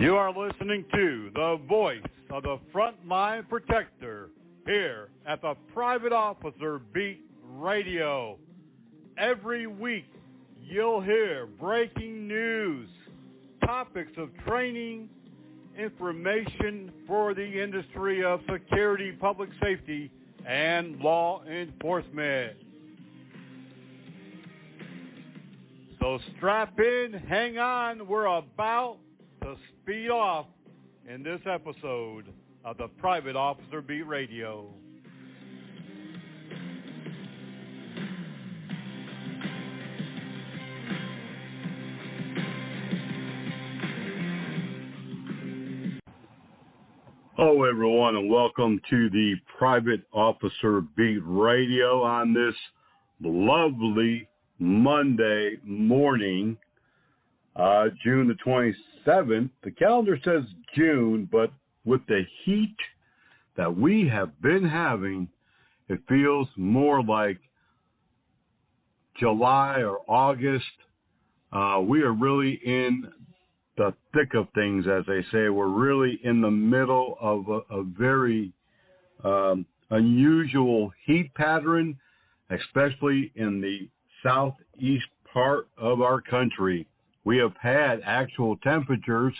You are listening to the voice of the frontline protector here at the Private Officer Beat Radio. Every week you'll hear breaking news, topics of training, information for the industry of security, public safety, and law enforcement. So strap in, hang on, we're about to speed off in this episode of the Private Officer Beat Radio. Hello, everyone, and welcome to the Private Officer Beat Radio on this lovely Monday morning, June the 27th. The calendar says June, but with the heat that we have been having, it feels more like July or August. We are really in the thick of things, as they say. We're really in the middle of a very unusual heat pattern, especially in the southeast part of our country. We have had actual temperatures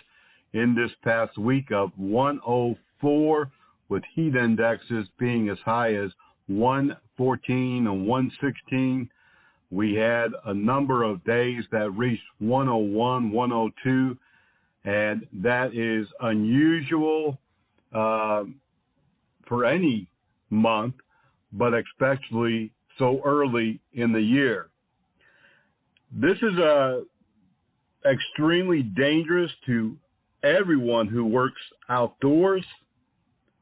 in this past week of 104, with heat indexes being as high as 114 and 116. We had a number of days that reached 101, 102, and that is unusual for any month, but especially so early in the year. This is extremely dangerous to everyone who works outdoors,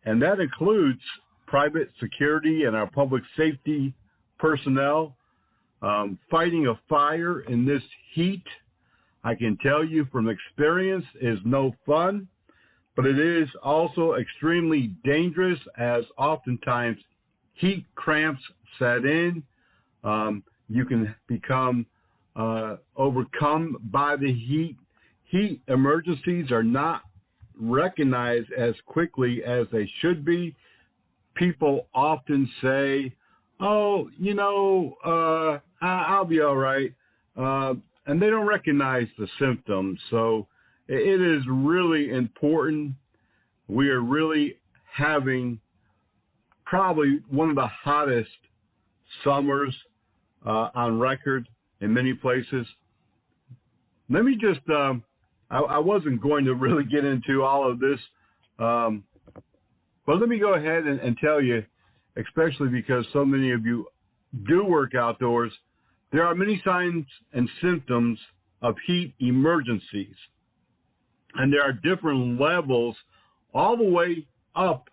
and that includes private security and our public safety personnel. Fighting a fire in this heat, I can tell you from experience, is no fun, but it is also extremely dangerous, as oftentimes heat cramps set in. You can become overcome by the heat. Heat emergencies are not recognized as quickly as they should be. People often say, oh, I'll be all right. And they don't recognize the symptoms. So it is really important. We are really having probably one of the hottest summers on record in many places. Let me just, I wasn't going to really get into all of this, but let me go ahead and tell you, especially because so many of you do work outdoors, there are many signs and symptoms of heat emergencies. And there are different levels all the way up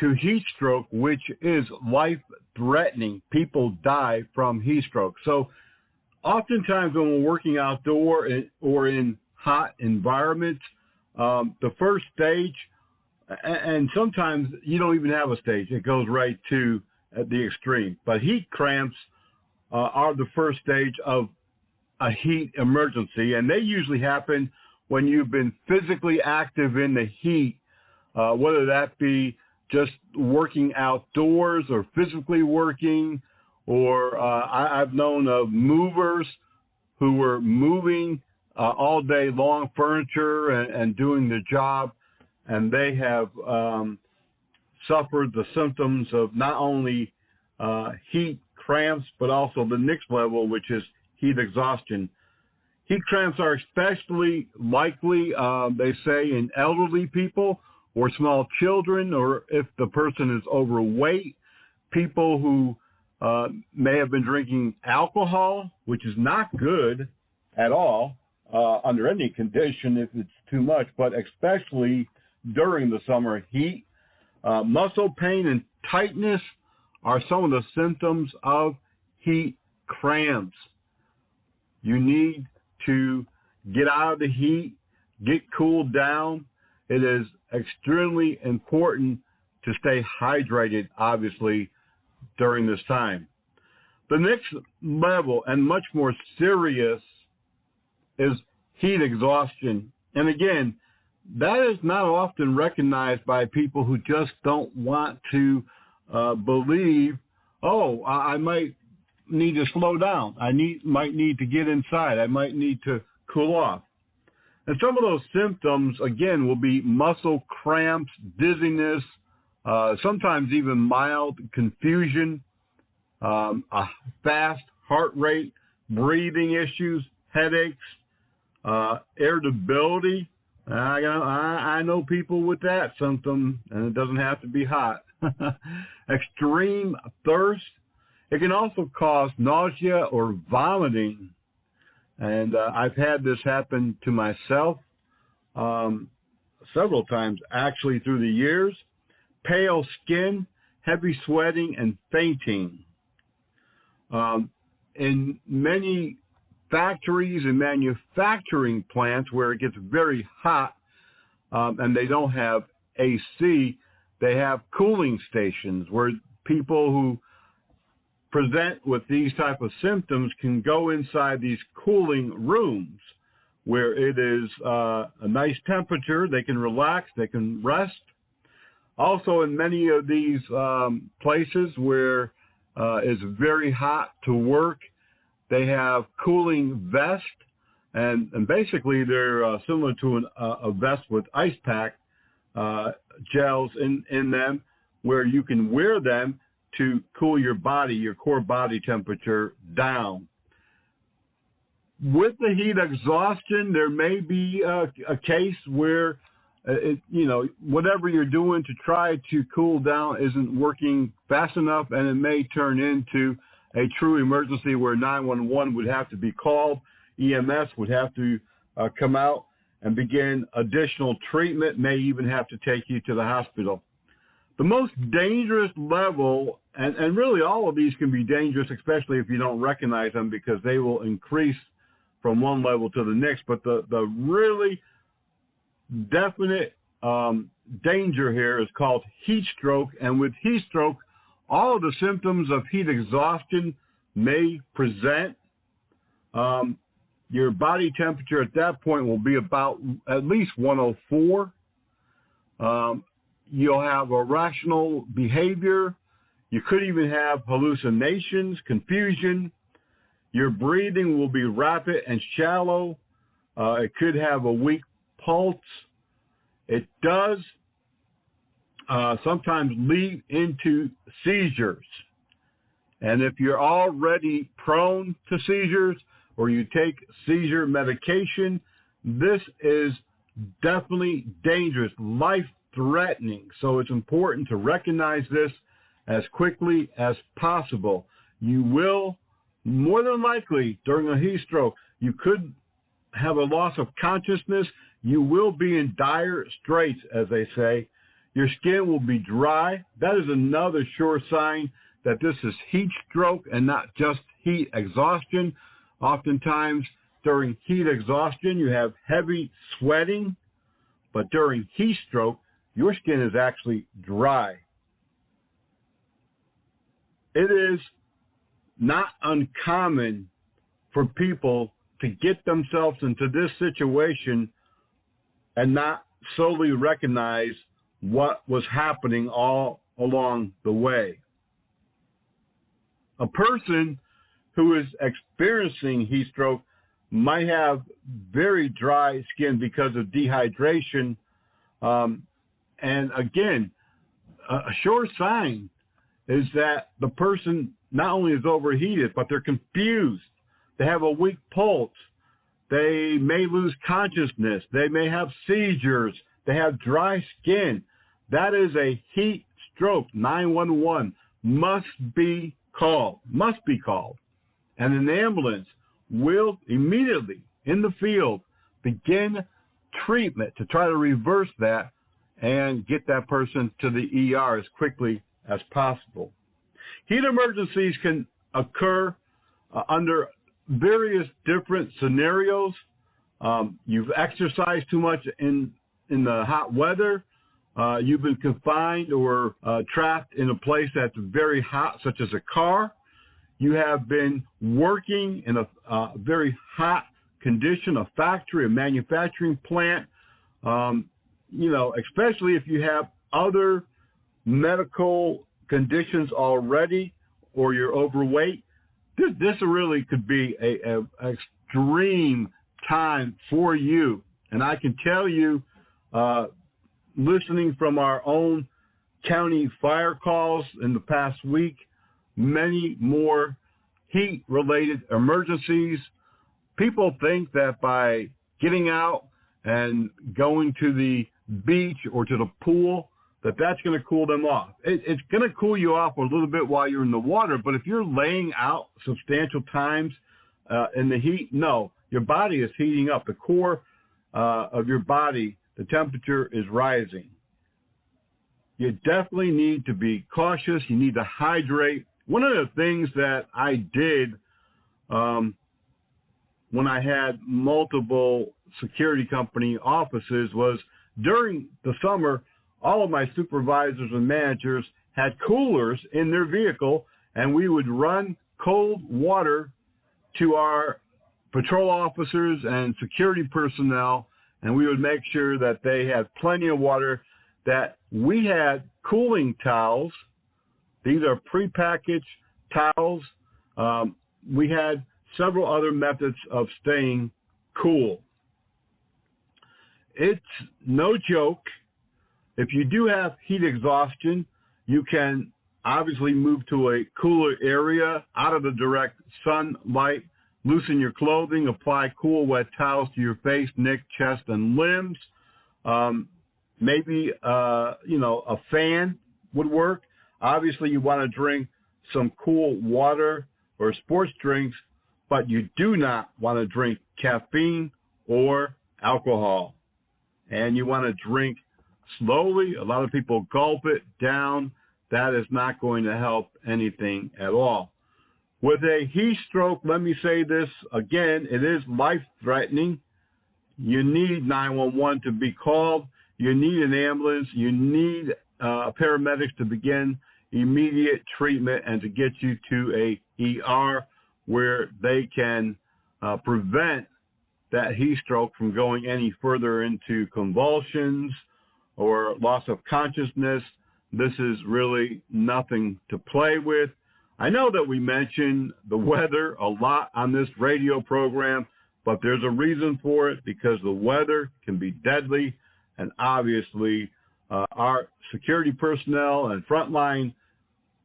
to heat stroke, which is life-threatening. People die from heat stroke. So oftentimes when we're working outdoor or in hot environments, the first stage, and sometimes you don't even have a stage. It goes right to the extreme. But heat cramps are the first stage of a heat emergency, and they usually happen when you've been physically active in the heat, whether that be just working outdoors or physically working, or I've known of movers who were moving all day long furniture and doing the job, and they have suffered the symptoms of not only heat cramps, but also the next level, which is heat exhaustion. Heat cramps are especially likely, they say, in elderly people or small children, or if the person is overweight, people who may have been drinking alcohol, which is not good at all under any condition if it's too much, but especially during the summer heat. Muscle pain and tightness are some of the symptoms of heat cramps. You need to get out of the heat, get cooled down. It is extremely important to stay hydrated, obviously, during this time. The next level, and much more serious, is heat exhaustion. And again, that is not often recognized by people who just don't want to believe, oh, I might need to slow down. Might need to get inside. I might need to cool off. And some of those symptoms, again, will be muscle cramps, dizziness, sometimes even mild confusion, a fast heart rate, breathing issues, headaches, irritability. I know people with that symptom, and it doesn't have to be hot. Extreme thirst. It can also cause nausea or vomiting. And I've had this happen to myself several times, actually, through the years. Pale skin, heavy sweating, and fainting. In many factories and manufacturing plants where it gets very hot and they don't have AC, they have cooling stations where people who present with these type of symptoms can go inside these cooling rooms where it is a nice temperature. They can relax, they can rest. Also, in many of these places where it's very hot to work, they have cooling vests, and basically they're similar to a vest with ice pack gels in them, where you can wear them to cool your body, your core body temperature down. With the heat exhaustion, there may be a case where whatever you're doing to try to cool down isn't working fast enough, and it may turn into a true emergency where 911 would have to be called. EMS would have to come out and begin additional treatment, may even have to take you to the hospital. The most dangerous level, and really all of these can be dangerous, especially if you don't recognize them, because they will increase from one level to the next. But the really definite danger here is called heat stroke. And with heat stroke, all of the symptoms of heat exhaustion may present. Your body temperature at that point will be about at least 104. You'll have irrational behavior. You could even have hallucinations, confusion. Your breathing will be rapid and shallow. It could have a weak pulse. It does sometimes lead into seizures. And if you're already prone to seizures or you take seizure medication, this is definitely dangerous, life-threatening. So it's important to recognize this as quickly as possible. You will, more than likely, during a heat stroke, you could have a loss of consciousness. You will be in dire straits, as they say. Your skin will be dry. That is another sure sign that this is heat stroke and not just heat exhaustion. Oftentimes, during heat exhaustion, you have heavy sweating, but during heat stroke, your skin is actually dry. It is not uncommon for people to get themselves into this situation and not solely recognize what was happening all along the way. A person who is experiencing heat stroke might have very dry skin because of dehydration. And again, a sure sign is that the person not only is overheated, but they're confused. They have a weak pulse. They may lose consciousness. They may have seizures. They have dry skin. That is a heat stroke. 911 must be called. And an ambulance will immediately, in the field, begin treatment to try to reverse that and get that person to the ER as quickly as possible. Heat emergencies can occur under various different scenarios. You've exercised too much in the hot weather. You've been confined or trapped in a place that's very hot, such as a car. You have been working in a very hot condition, a factory, a manufacturing plant. especially if you have other medical conditions already or you're overweight, this really could be a extreme time for you. And I can tell you, listening from our own county fire calls in the past week, many more heat-related emergencies. People think that by getting out and going to the beach or to the pool, that's going to cool them off. It's going to cool you off a little bit while you're in the water, but if you're laying out substantial times in the heat, no, your body is heating up. The core of your body, the temperature is rising. You definitely need to be cautious. You need to hydrate. One of the things that I did when I had multiple security company offices was during the summer, all of my supervisors and managers had coolers in their vehicle, and we would run cold water to our patrol officers and security personnel, and we would make sure that they had plenty of water, that we had cooling towels. These are prepackaged towels. We had several other methods of staying cool. It's no joke. If you do have heat exhaustion, you can obviously move to a cooler area out of the direct sunlight, loosen your clothing, apply cool, wet towels to your face, neck, chest, and limbs. Maybe, a fan would work. Obviously, you want to drink some cool water or sports drinks, but you do not want to drink caffeine or alcohol. And you want to drink slowly. A lot of people gulp it down. That is not going to help anything at all. With a heat stroke, let me say this again, it is life-threatening. You need 911 to be called. You need an ambulance. You need paramedics to begin immediate treatment and to get you to a ER where they can prevent that heat stroke from going any further into convulsions or loss of consciousness. This is really nothing to play with. I know that we mention the weather a lot on this radio program, but there's a reason for it, because the weather can be deadly, and obviously our security personnel and frontline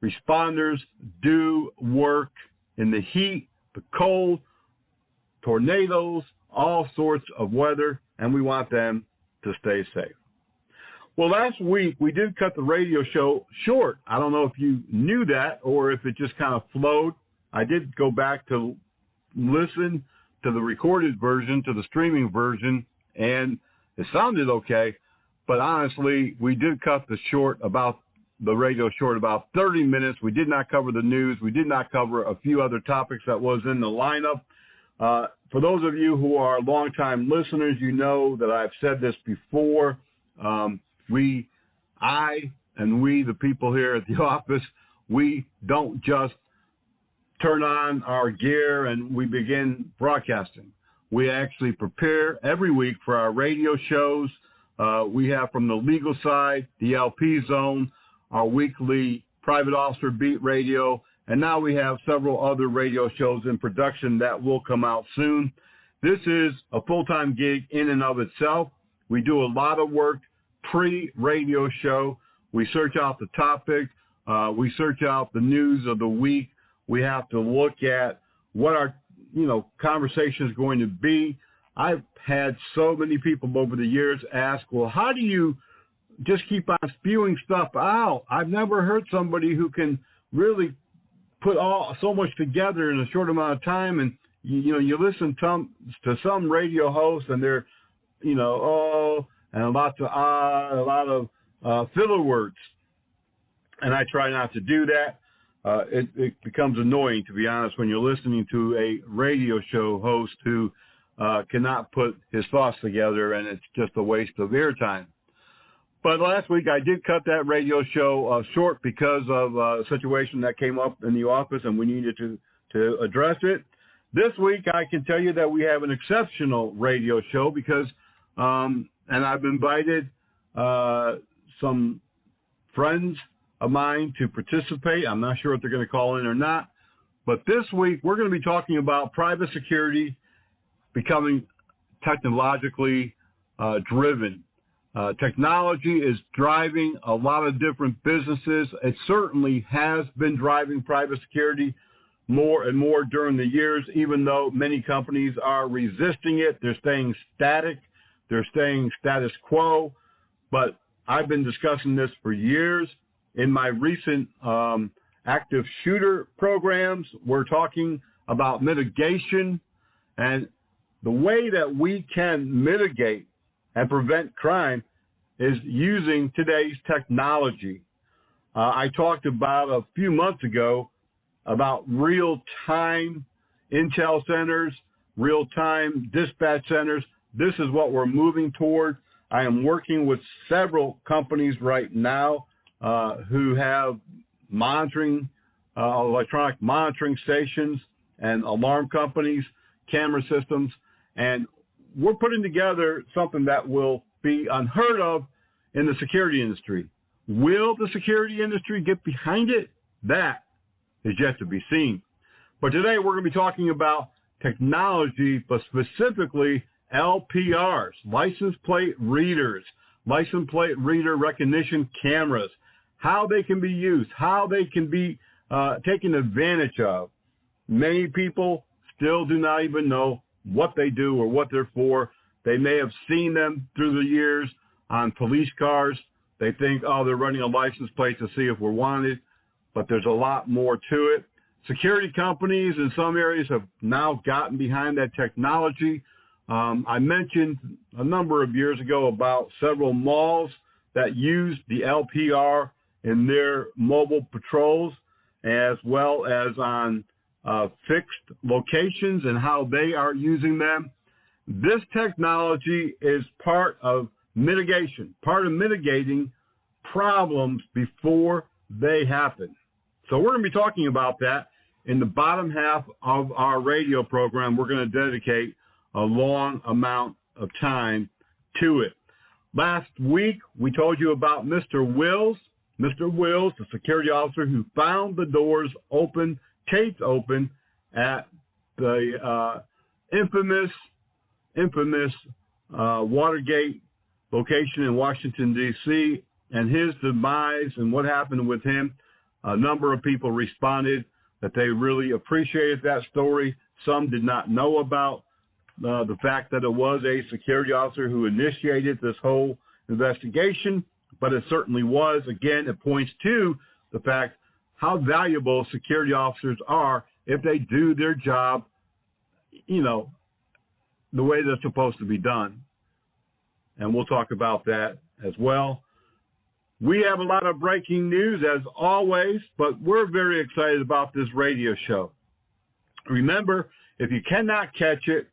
responders do work in the heat, the cold, tornadoes, all sorts of weather, and we want them to stay safe. Well, last week we did cut the radio show short. I don't know if you knew that or if it just kind of flowed. I did go back to listen to the recorded version, to the streaming version, and it sounded okay. But honestly, we did cut the radio short about 30 minutes. We did not cover the news. We did not cover a few other topics that was in the lineup. For those of you who are longtime listeners, you know that I've said this before. The people here at the office, we don't just turn on our gear and we begin broadcasting. We actually prepare every week for our radio shows. We have from the legal side, the LP Zone, our weekly private officer beat radio, and now we have several other radio shows in production that will come out soon. This is a full-time gig in and of itself. We do a lot of work pre-radio show. We search out the topic. We search out the news of the week. We have to look at what our conversation is going to be. I've had so many people over the years ask, well, how do you just keep on spewing stuff out? I've never heard somebody who can really put so much together in a short amount of time. And you listen to some radio hosts, and they're and a lot of filler words, and I try not to do that. It becomes annoying, to be honest, when you're listening to a radio show host who cannot put his thoughts together, and it's just a waste of airtime. But last week I did cut that radio show short because of a situation that came up in the office, and we needed to address it. This week I can tell you that we have an exceptional radio show because, and I've invited some friends of mine to participate. I'm not sure if they're going to call in or not. But this week, we're going to be talking about private security becoming technologically driven. Technology is driving a lot of different businesses. It certainly has been driving private security more and more during the years, even though many companies are resisting it. They're staying static. They're staying status quo. But I've been discussing this for years. In my recent active shooter programs, we're talking about mitigation and the way that we can mitigate and prevent crime is using today's technology. I talked about a few months ago about real-time intel centers, real-time dispatch centers. This is what we're moving toward. I am working with several companies right now who have monitoring, electronic monitoring stations and alarm companies, camera systems, and we're putting together something that will be unheard of in the security industry. Will the security industry get behind it? That is yet to be seen. But today we're going to be talking about technology, but specifically LPRs, license plate readers, license plate reader recognition cameras, how they can be used, how they can be taken advantage of. Many people still do not even know what they do or what they're for. They may have seen them through the years on police cars. They think, oh, they're running a license plate to see if we're wanted, but there's a lot more to it. Security companies in some areas have now gotten behind that technology. I mentioned a number of years ago about several malls that use the LPR in their mobile patrols, as well as on fixed locations and how they are using them. This technology is part of mitigation, part of mitigating problems before they happen. So we're going to be talking about that in the bottom half of our radio program. We're going to dedicate a long amount of time to it. Last week, we told you about Mr. Wills. Mr. Wills, the security officer who found the doors open, taped open at the infamous Watergate location in Washington, D.C., and his demise and what happened with him. A number of people responded that they really appreciated that story. Some did not know about the fact that it was a security officer who initiated this whole investigation, but it certainly was. Again, it points to the fact how valuable security officers are if they do their job, the way that's supposed to be done. And we'll talk about that as well. We have a lot of breaking news as always, but we're very excited about this radio show. Remember, if you cannot catch it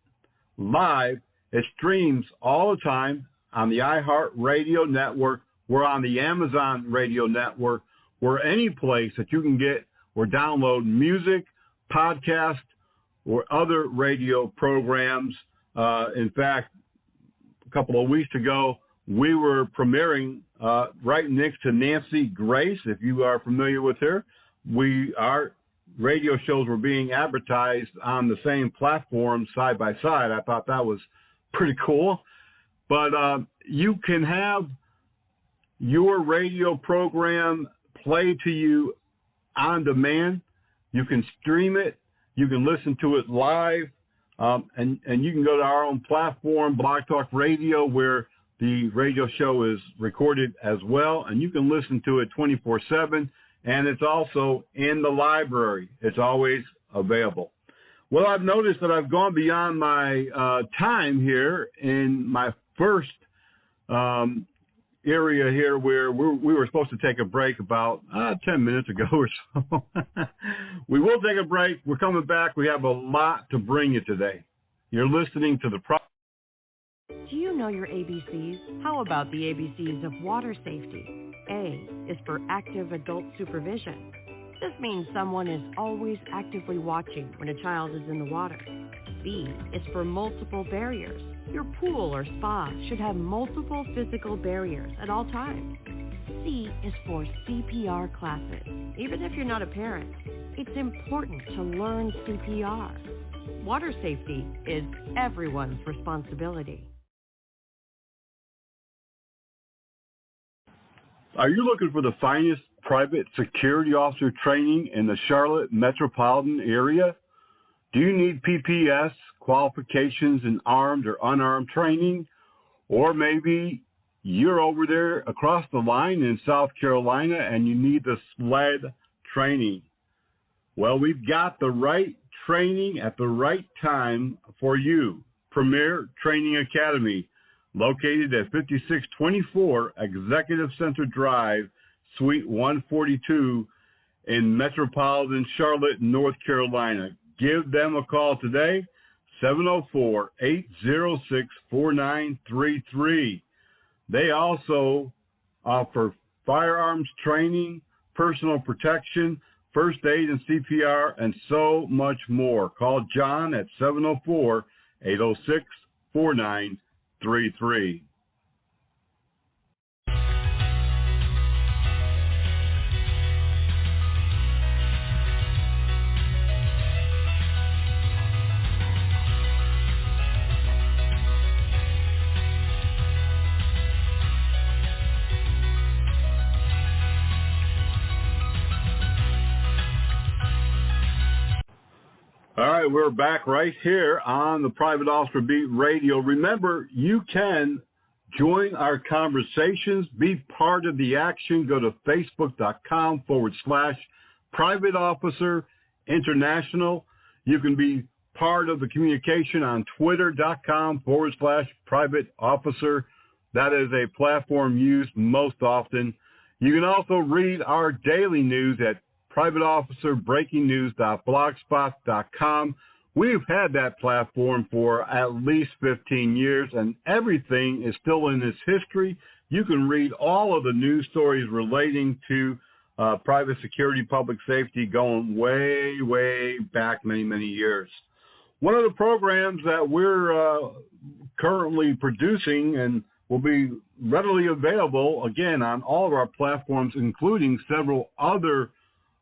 live, it streams all the time on the iHeartRadio network. We're on the Amazon Radio Network. We're any place that you can get or download music, podcast, or other radio programs. In fact, a couple of weeks ago, we were premiering right next to Nancy Grace. If you are familiar with her, our radio shows were being advertised on the same platform side by side. I thought that was pretty cool. But you can have your radio program play to you on demand. You can stream it. You can listen to it live. And you can go to our own platform, Blog Talk Radio, where the radio show is recorded as well. And you can listen to it 24/7. And it's also in the library. It's always available. Well, I've noticed that I've gone beyond my time here in my first area here where we were supposed to take a break about 10 minutes ago or so. We will take a break. We're coming back. We have a lot to bring you today. You're listening to the Do you know your ABCs? How about the ABCs of water safety? A is for active adult supervision. This means someone is always actively watching when a child is in the water. B is for multiple barriers. Your pool or spa should have multiple physical barriers at all times. C is for CPR classes. Even if you're not a parent, it's important to learn CPR. Water safety is everyone's responsibility. Are you looking for the finest private security officer training in the Charlotte metropolitan area? Do you need PPS qualifications in armed or unarmed training? Or maybe you're over there across the line in South Carolina and you need the SLED training. Well, we've got the right training at the right time for you. Premier Training Academy, located at 5624 Executive Center Drive, Suite 142 in metropolitan Charlotte, North Carolina. Give them a call today, 704-806-4933. They also offer firearms training, personal protection, first aid and CPR, and so much more. Call John at 704-806-4933. All right, we're back right here on the Private Officer Beat Radio. Remember, you can join our conversations, be part of the action. Go to facebook.com/Private Officer International. You can be part of the communication on twitter.com/Private Officer. That is a platform used most often. You can also read our daily news at privateofficerbreakingnews.blogspot.com. We've had that platform for at least 15 years, and everything is still in its history. You can read all of the news stories relating to private security, public safety, going way, way back many, many years. One of the programs that we're currently producing and will be readily available, again, on all of our platforms, including several other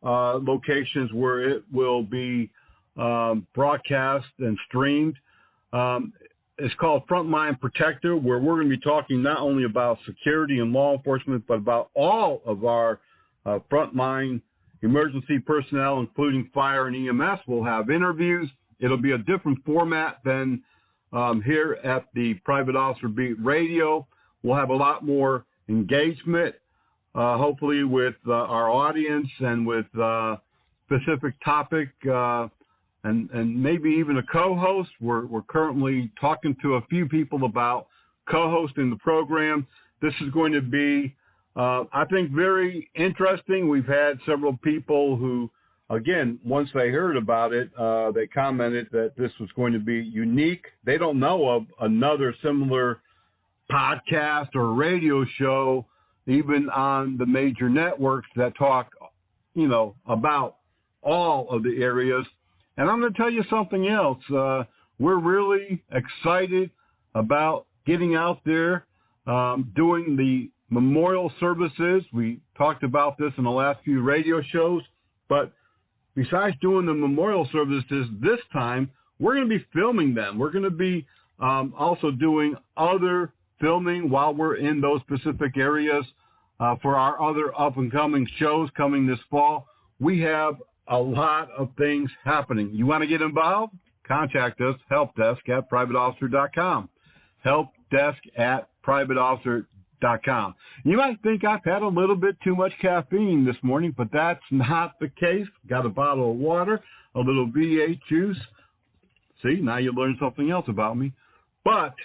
locations where it will be broadcast and streamed. It's called Frontline Protector, where we're going to be talking not only about security and law enforcement, but about all of our frontline emergency personnel, including fire and EMS. We'll have interviews. It'll be a different format than here at the Private Officer Beat Radio. We'll have a lot more engagement, hopefully with our audience and with specific topic and maybe even a co-host. We're currently talking to a few people about co-hosting the program. This is going to be, I think, very interesting. We've had several people who, again, once they heard about it, they commented that this was going to be unique. They don't know of another similar podcast or radio show, even on the major networks, that talk, about all of the areas. And I'm going to tell you something else. We're really excited about getting out there, doing the memorial services. We talked about this in the last few radio shows, but besides doing the memorial services this time, we're going to be filming them. We're going to be also doing other filming while we're in those specific areas for our other up-and-coming shows coming this fall. We have a lot of things happening. You want to get involved? Contact us, helpdesk@privateofficer.com. Helpdesk@privateofficer.com. You might think I've had a little bit too much caffeine this morning, but that's not the case. Got a bottle of water, a little V8 juice. See, now you learned something else about me. But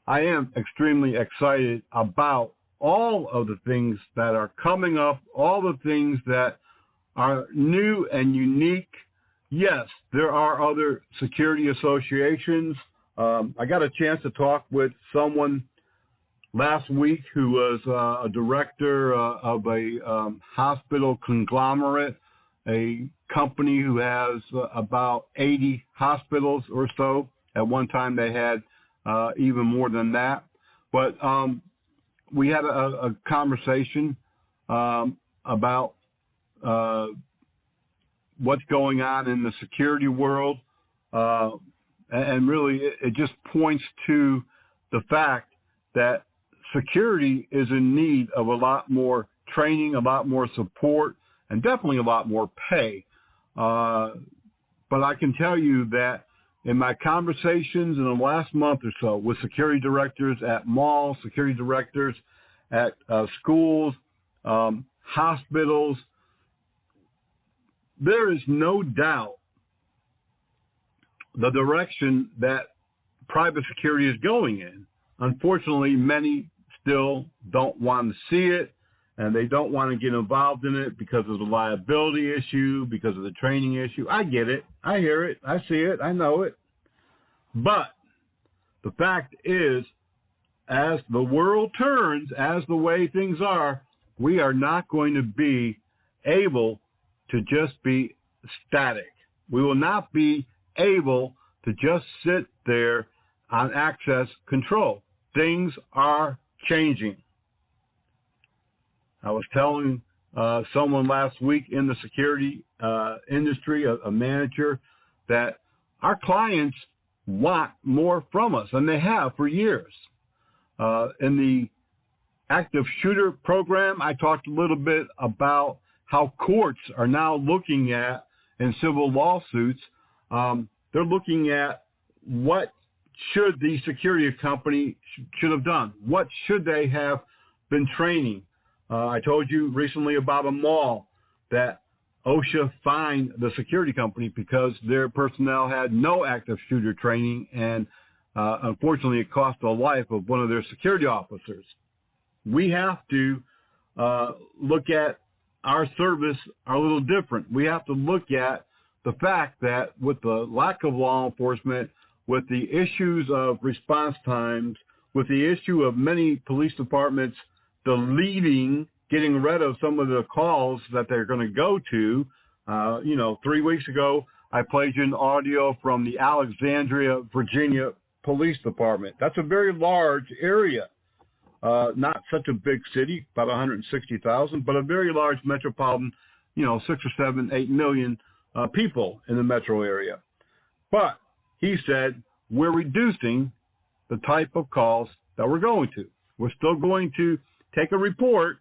I am extremely excited about all of the things that are coming up, all the things that are new and unique. Yes, there are other security associations. I got a chance to talk with someone last week who was a director of a hospital conglomerate, a company who has about 80 hospitals or so. At one time they had even more than that. But we had a conversation about what's going on in the security world, and really it just points to the fact that security is in need of a lot more training, a lot more support, and definitely a lot more pay. But I can tell you that in my conversations in the last month or so with security directors at malls, security directors at schools, hospitals, there is no doubt the direction that private security is going in. Unfortunately, many still don't want to see it, and they don't want to get involved in it because of the liability issue, because of the training issue. I get it. I hear it. I see it. I know it. But the fact is, as the world turns, as the way things are, we are not going to be able to just be static. We will not be able to just sit there on access control. Things are changing. I was telling someone last week in the security industry, a manager, that our clients want more from us, and they have for years. In the active shooter program, I talked a little bit about how courts are now looking at, in civil lawsuits, they're looking at what should the security company should have done. What should they have been training? I told you recently about a mall that OSHA fined the security company because their personnel had no active shooter training, and unfortunately it cost the life of one of their security officers. We have to look at our service a little different. We have to look at the fact that with the lack of law enforcement, with the issues of response times, with the issue of many police departments deleting, getting rid of some of the calls that they're going to go to. 3 weeks ago, I played you an audio from the Alexandria, Virginia Police Department. That's a very large area. Not such a big city, about 160,000, but a very large metropolitan, 6 or 7, 8 million people in the metro area. But he said, we're reducing the type of calls that we're going to. We're still going to take a report,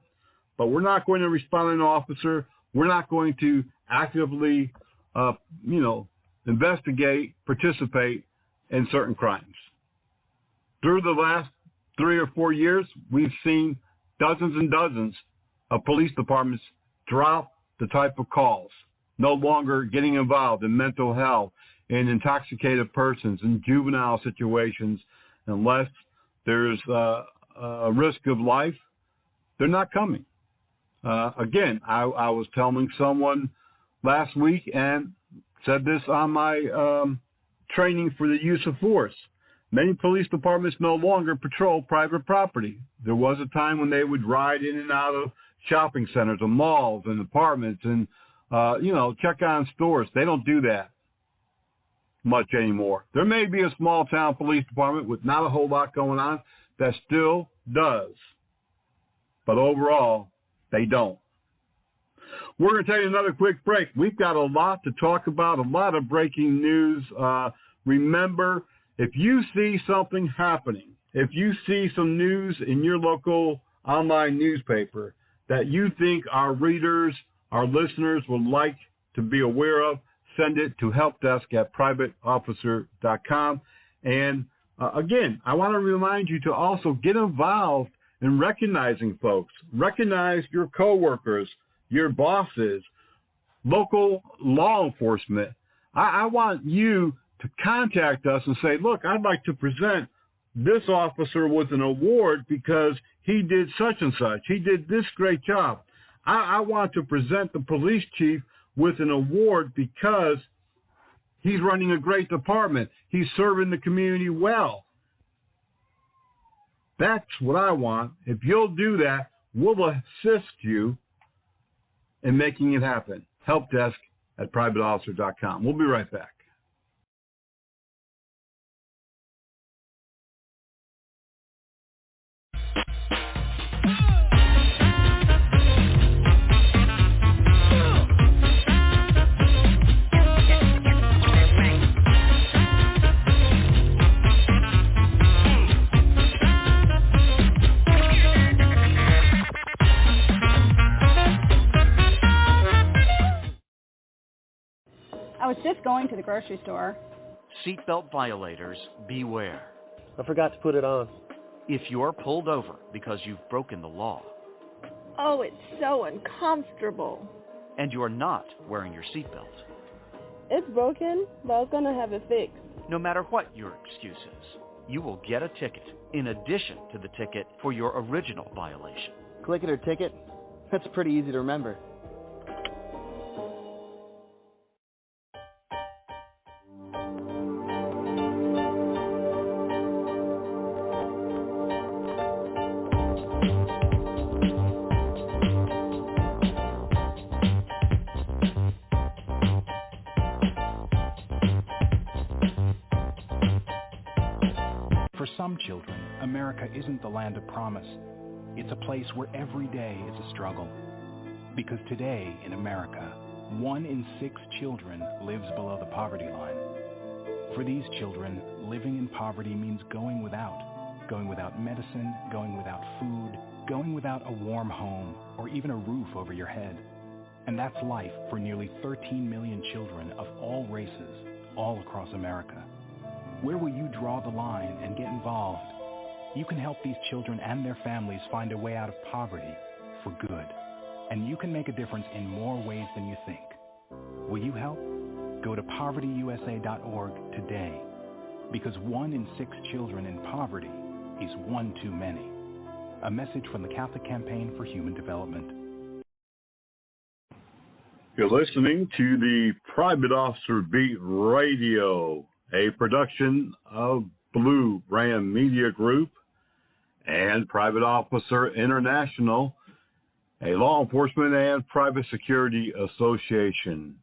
but we're not going to respond to an officer. We're not going to actively, investigate, participate in certain crimes. Through the last 3 or 4 years, we've seen dozens and dozens of police departments drop the type of calls, no longer getting involved in mental health, in intoxicated persons, in juvenile situations, unless there's a risk of life. They're not coming. Again, I was telling someone last week and said this on my training for the use of force. Many police departments no longer patrol private property. There was a time when they would ride in and out of shopping centers and malls and apartments and, check on stores. They don't do that much anymore. There may be a small town police department with not a whole lot going on that still does. But overall, they don't. We're going to take another quick break. We've got a lot to talk about, a lot of breaking news. Remember, if you see something happening, if you see some news in your local online newspaper that you think our readers, our listeners would like to be aware of, send it to helpdesk@privateofficer.com. And again, I want to remind you to also get involved in recognizing folks. Recognize your coworkers, your bosses, local law enforcement. I want you to contact us and say, look, I'd like to present this officer with an award because he did such and such. He did this great job. I want to present the police chief with an award because he's running a great department. He's serving the community well. That's what I want. If you'll do that, we'll assist you in making it happen. Helpdesk@privateofficer.com. We'll be right back. I was just going to the grocery store. Seatbelt violators, beware. I forgot to put it on. If you're pulled over because you've broken the law. Oh, it's so uncomfortable. And you're not wearing your seatbelt. It's broken, but I was going to have it fixed. No matter what your excuse is, you will get a ticket in addition to the ticket for your original violation. Click it or ticket? That's pretty easy to remember. For some children, America isn't the land of promise. It's a place where every day is a struggle. Because today in America, 1 in 6 children lives below the poverty line. For these children, living in poverty means going without medicine, going without food, going without a warm home, or even a roof over your head. And that's life for nearly 13 million children of all races, all across America. Where will you draw the line and get involved? You can help these children and their families find a way out of poverty for good. And you can make a difference in more ways than you think. Will you help? Go to povertyusa.org today. Because 1 in 6 children in poverty is one too many. A message from the Catholic Campaign for Human Development. You're listening to the Private Officer Beat Radio, a production of Blue Brand Media Group and Private Officer International, a law enforcement and private security association.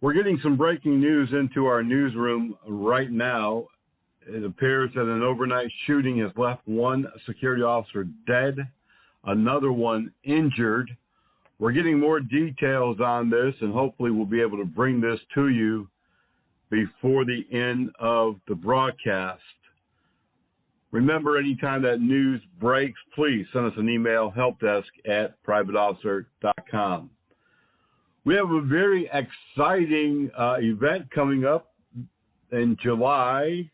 We're getting some breaking news into our newsroom right now. It appears that an overnight shooting has left one security officer dead, another one injured. We're getting more details on this, and hopefully we'll be able to bring this to you before the end of the broadcast. Remember, anytime that news breaks, please send us an email, helpdesk@privateofficer.com. We have a very exciting event coming up in July,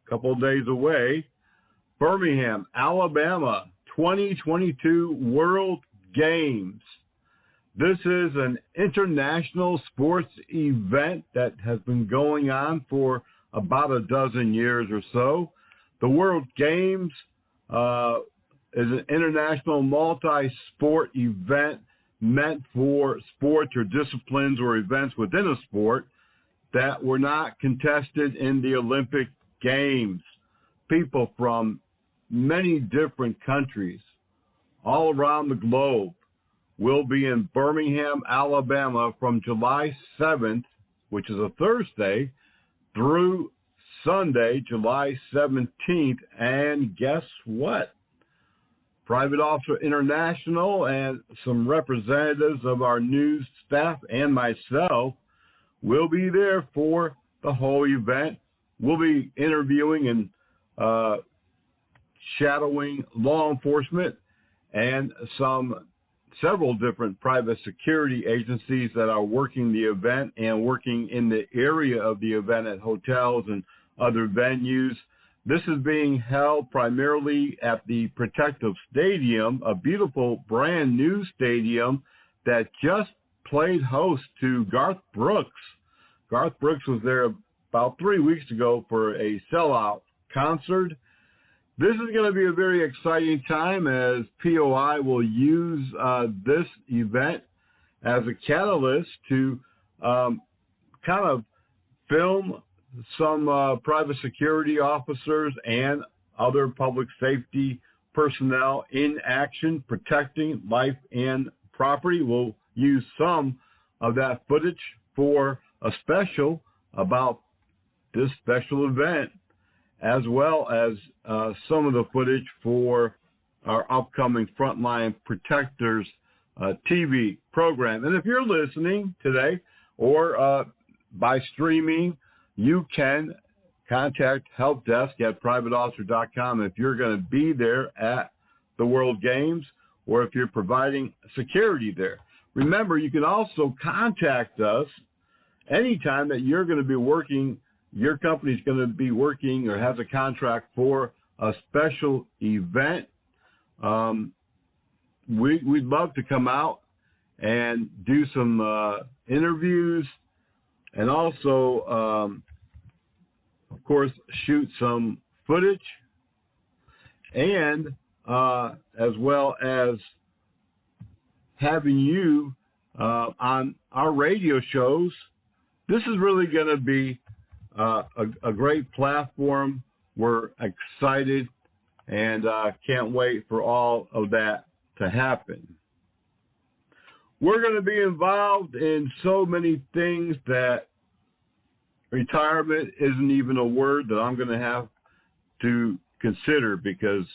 a couple of days away. Birmingham, Alabama, 2022 World Games. This is an international sports event that has been going on for about a dozen years or so. The World Games is an international multi-sport event meant for sports or disciplines or events within a sport that were not contested in the Olympic Games. People from many different countries all around the globe will be in Birmingham, Alabama from July 7th, which is a Thursday, through Sunday, July 17th. And guess what? Private Officer International and some representatives of our news staff and myself will be there for the whole event. We'll be interviewing and shadowing law enforcement and several different private security agencies that are working the event and working in the area of the event at hotels and other venues. This is being held primarily at the Protective Stadium, a beautiful brand new stadium that just played host to Garth Brooks. Garth Brooks was there about 3 weeks ago for a sellout concert. This is going to be a very exciting time as POI will use this event as a catalyst to kind of film some private security officers and other public safety personnel in action protecting life and property. We'll use some of that footage for a special about this special event, as well as some of the footage for our upcoming Frontline Protectors TV program. And if you're listening today or by streaming, you can contact help desk at privateofficer.com if you're going to be there at the World Games or if you're providing security there. Remember, you can also contact us anytime that you're going to be working, your company's going to be working or has a contract for a special event. We'd love to come out and do some interviews and also, of course, shoot some footage and as well as having you on our radio shows. This is really going to be a great platform. We're excited and can't wait for all of that to happen. We're going to be involved in so many things that retirement isn't even a word that I'm going to have to consider because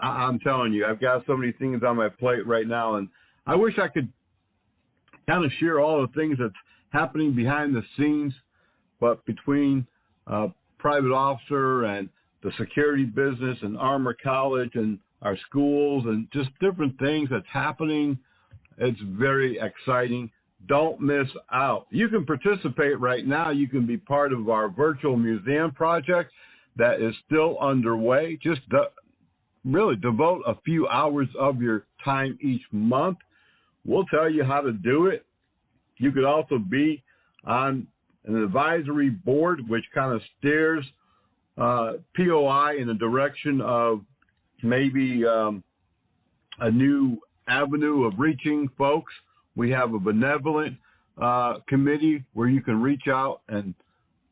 I'm telling you, I've got so many things on my plate right now, and I wish I could kind of share all the things that's happening behind the scenes, but between Private Officer and the security business and Armor College and our schools and just different things that's happening, it's very exciting. Don't miss out. You can participate right now. You can be part of our virtual museum project that is still underway. Just really devote a few hours of your time each month. We'll tell you how to do it. You could also be on an advisory board, which kind of steers POI in the direction of maybe a new avenue of reaching folks. We have a benevolent committee where you can reach out and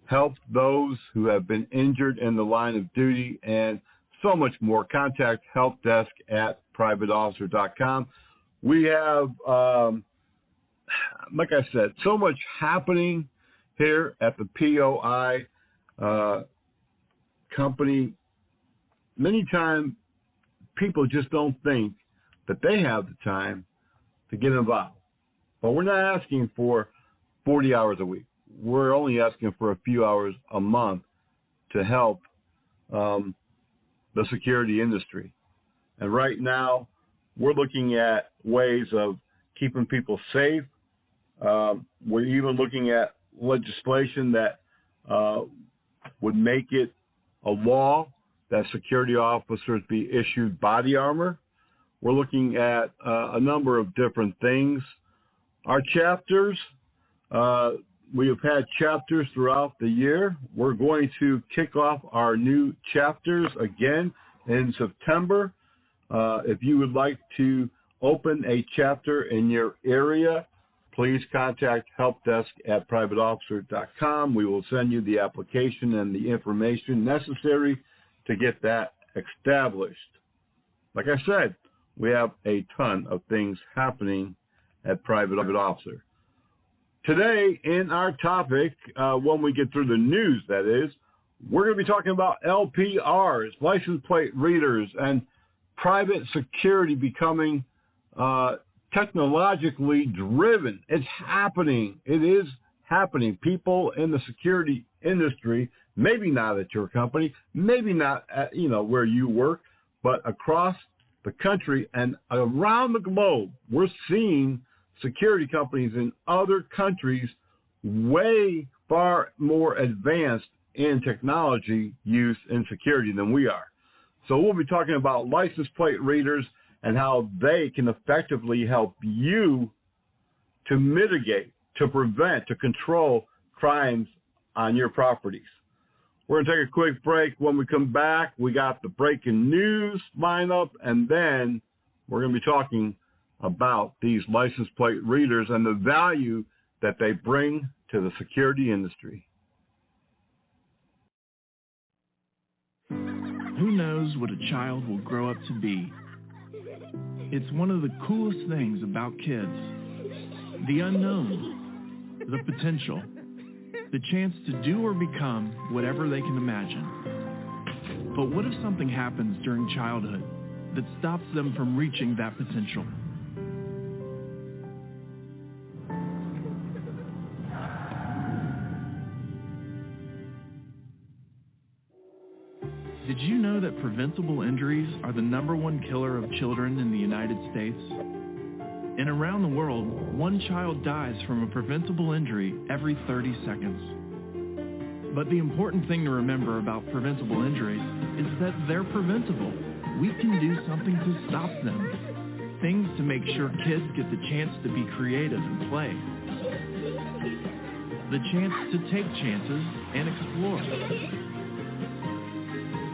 help those who have been injured in the line of duty and so much more. Contact help desk at privateofficer.com. We have, like I said, so much happening here at the POI company. Many times people just don't think that they have the time to get involved. But we're not asking for 40 hours a week. We're only asking for a few hours a month to help the security industry. And right now, we're looking at ways of keeping people safe. We're even looking at legislation that would make it a law that security officers be issued body armor. We're looking at a number of different things. Our chapters, we have had chapters throughout the year. We're going to kick off our new chapters again in September. If you would like to open a chapter in your area, please contact helpdesk at privateofficer.com. We will send you the application and the information necessary to get that established. Like I said, we have a ton of things happening at Private Officer. Today, in our topic, when we get through the news, that is, we're going to be talking about LPRs, license plate readers, and private security becoming technologically driven. It's happening. It is happening. People in the security industry, maybe not at your company, maybe not at, where you work, but across the country and around the globe, we're seeing security companies in other countries way far more advanced in technology use in security than we are. So we'll be talking about license plate readers and how they can effectively help you to mitigate, to prevent, to control crimes on your properties. We're going to take a quick break. When we come back, we got the breaking news lineup, and then we're going to be talking about these license plate readers and the value that they bring to the security industry. Who knows what a child will grow up to be? It's one of the coolest things about kids. The unknown, the potential, the chance to do or become whatever they can imagine. But what if something happens during childhood that stops them from reaching that potential. Did you know that preventable injuries are the #1 killer of children in the United States? And around the world, 1 child dies from a preventable injury every 30 seconds. But the important thing to remember about preventable injuries is that they're preventable. We can do something to stop them. Things to make sure kids get the chance to be creative and play. The chance to take chances and explore.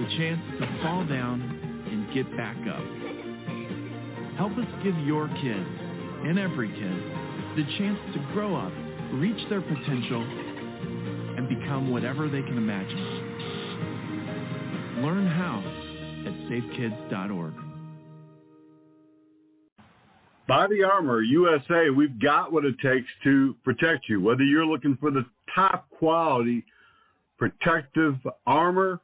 The chance to fall down and get back up. Help us give your kids, and every kid, the chance to grow up, reach their potential, and become whatever they can imagine. Learn how at safekids.org. Body Armor USA, we've got what it takes to protect you. Whether you're looking for the top quality protective armor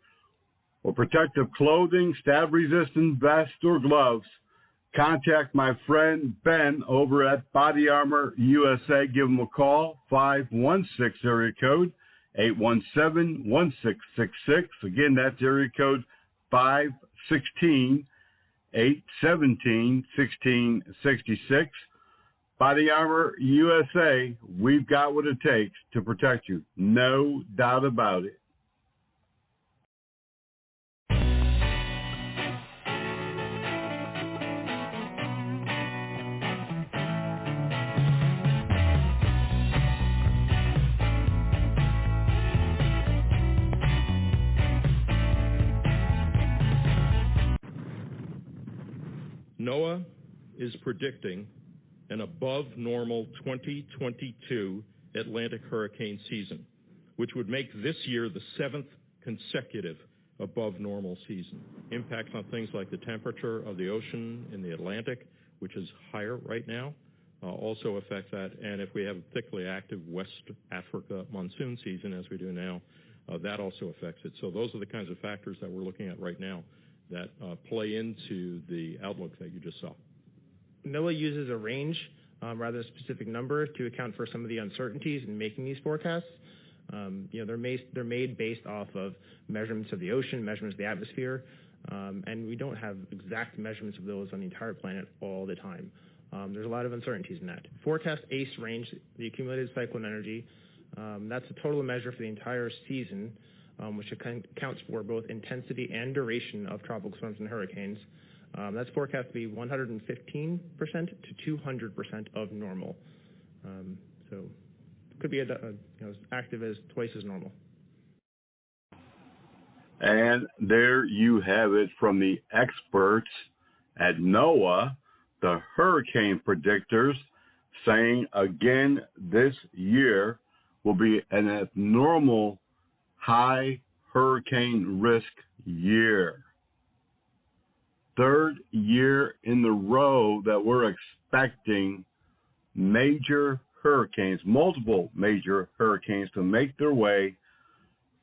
or protective clothing, stab-resistant vest or gloves, contact my friend Ben over at Body Armor USA. Give him a call, 516 area code 817-1666. Again, that's area code 516-817-1666. Body Armor USA, we've got what it takes to protect you. No doubt about it. NOAA is predicting an above-normal 2022 Atlantic hurricane season, which would make this year the 7th consecutive above-normal season. Impacts on things like the temperature of the ocean in the Atlantic, which is higher right now, also affect that. And if we have a particularly active West Africa monsoon season, as we do now, that also affects it. So those are the kinds of factors that we're looking at right now that play into the outlook that you just saw. NOAA uses a range rather than a specific number to account for some of the uncertainties in making these forecasts. They're made based off of measurements of the ocean, measurements of the atmosphere, and we don't have exact measurements of those on the entire planet all the time. There's a lot of uncertainties in that. Forecast ACE range, the accumulated cyclone energy, that's a total measure for the entire season, which accounts for both intensity and duration of tropical storms and hurricanes. That's forecast to be 115% to 200% of normal. So it could be as active as twice as normal. And there you have it from the experts at NOAA, the hurricane predictors, saying again this year will be an abnormal high hurricane risk year. Third year in the row that we're expecting major hurricanes, multiple major hurricanes, to make their way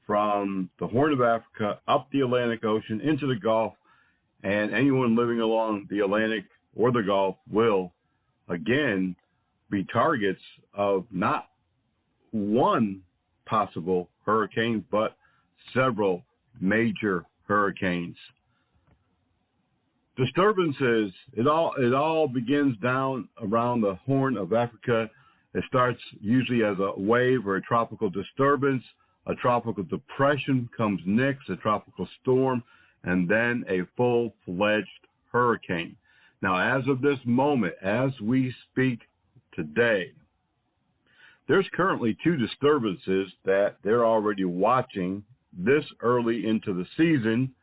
from the Horn of Africa up the Atlantic Ocean into the Gulf, and anyone living along the Atlantic or the Gulf will again be targets of not one possible hurricane, but several major hurricanes. Disturbances, it all begins down around the Horn of Africa. It starts usually as a wave or a tropical disturbance. A tropical depression comes next, a tropical storm, and then a full-fledged hurricane. Now, as of this moment, as we speak today, there's currently 2 disturbances that they're already watching this early into the season.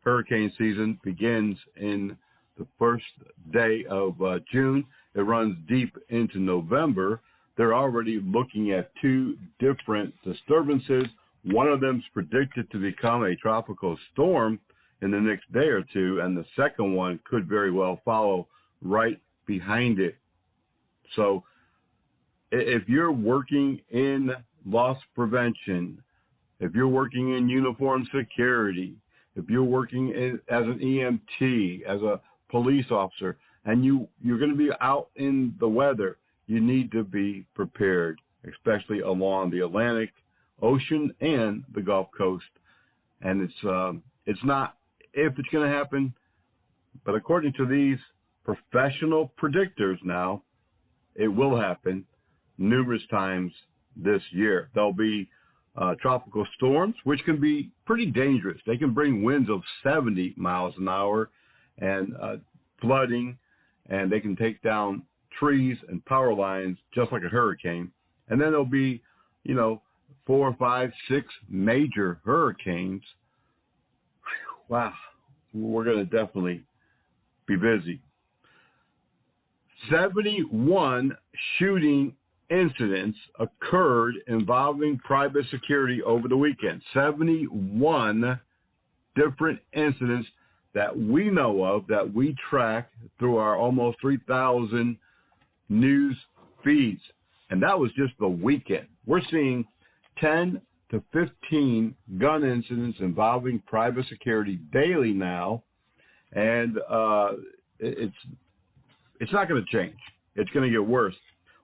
Hurricane season begins in the first day of June. It runs deep into November. They're already looking at 2 different disturbances. One of them is predicted to become a tropical storm in the next day or 2, and the second one could very well follow right behind it. So if you're working in loss prevention, if you're working in uniform security, if you're working as an EMT, as a police officer, and you're going to be out in the weather, you need to be prepared, especially along the Atlantic Ocean and the Gulf Coast. And it's not if it's going to happen, but according to these professional predictors now, it will happen numerous times this year. There'll be tropical storms, which can be pretty dangerous. They can bring winds of 70 miles an hour and flooding, and they can take down trees and power lines just like a hurricane. And then there'll be, 4, 5, 6 major hurricanes. Wow, we're going to definitely be busy. 71 shooting incidents occurred involving private security over the weekend. 71 different incidents that we know of, that we track through our almost 3,000 news feeds. And that was just the weekend. We're seeing 10 to 15 gun incidents involving private security daily now. And it's not going to change. It's going to get worse.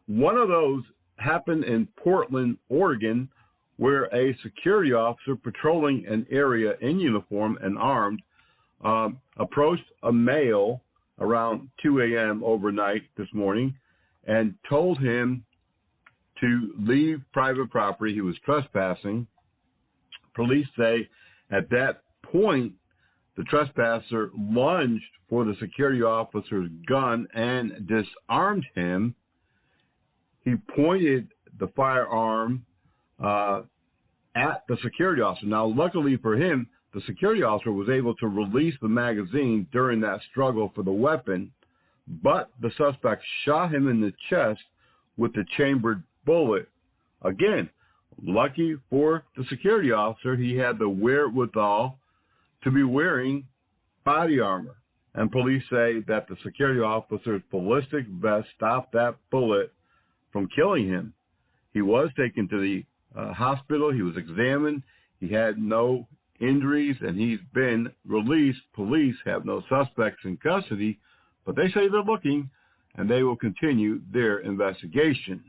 One of those happened in Portland, Oregon, where a security officer patrolling an area in uniform and armed approached a male around 2 a.m. overnight this morning and told him to leave private property. He was trespassing. Police say at that point, the trespasser lunged for the security officer's gun and disarmed him. He pointed the firearm at the security officer. Now, luckily for him, the security officer was able to release the magazine during that struggle for the weapon, but the suspect shot him in the chest with the chambered bullet. Again, lucky for the security officer, he had the wherewithal to be wearing body armor. And police say that the security officer's ballistic vest stopped that bullet from killing him. He was taken to the hospital. He was examined. He had no injuries, and he's been released. Police have no suspects in custody, but they say they're looking, and they will continue their investigation.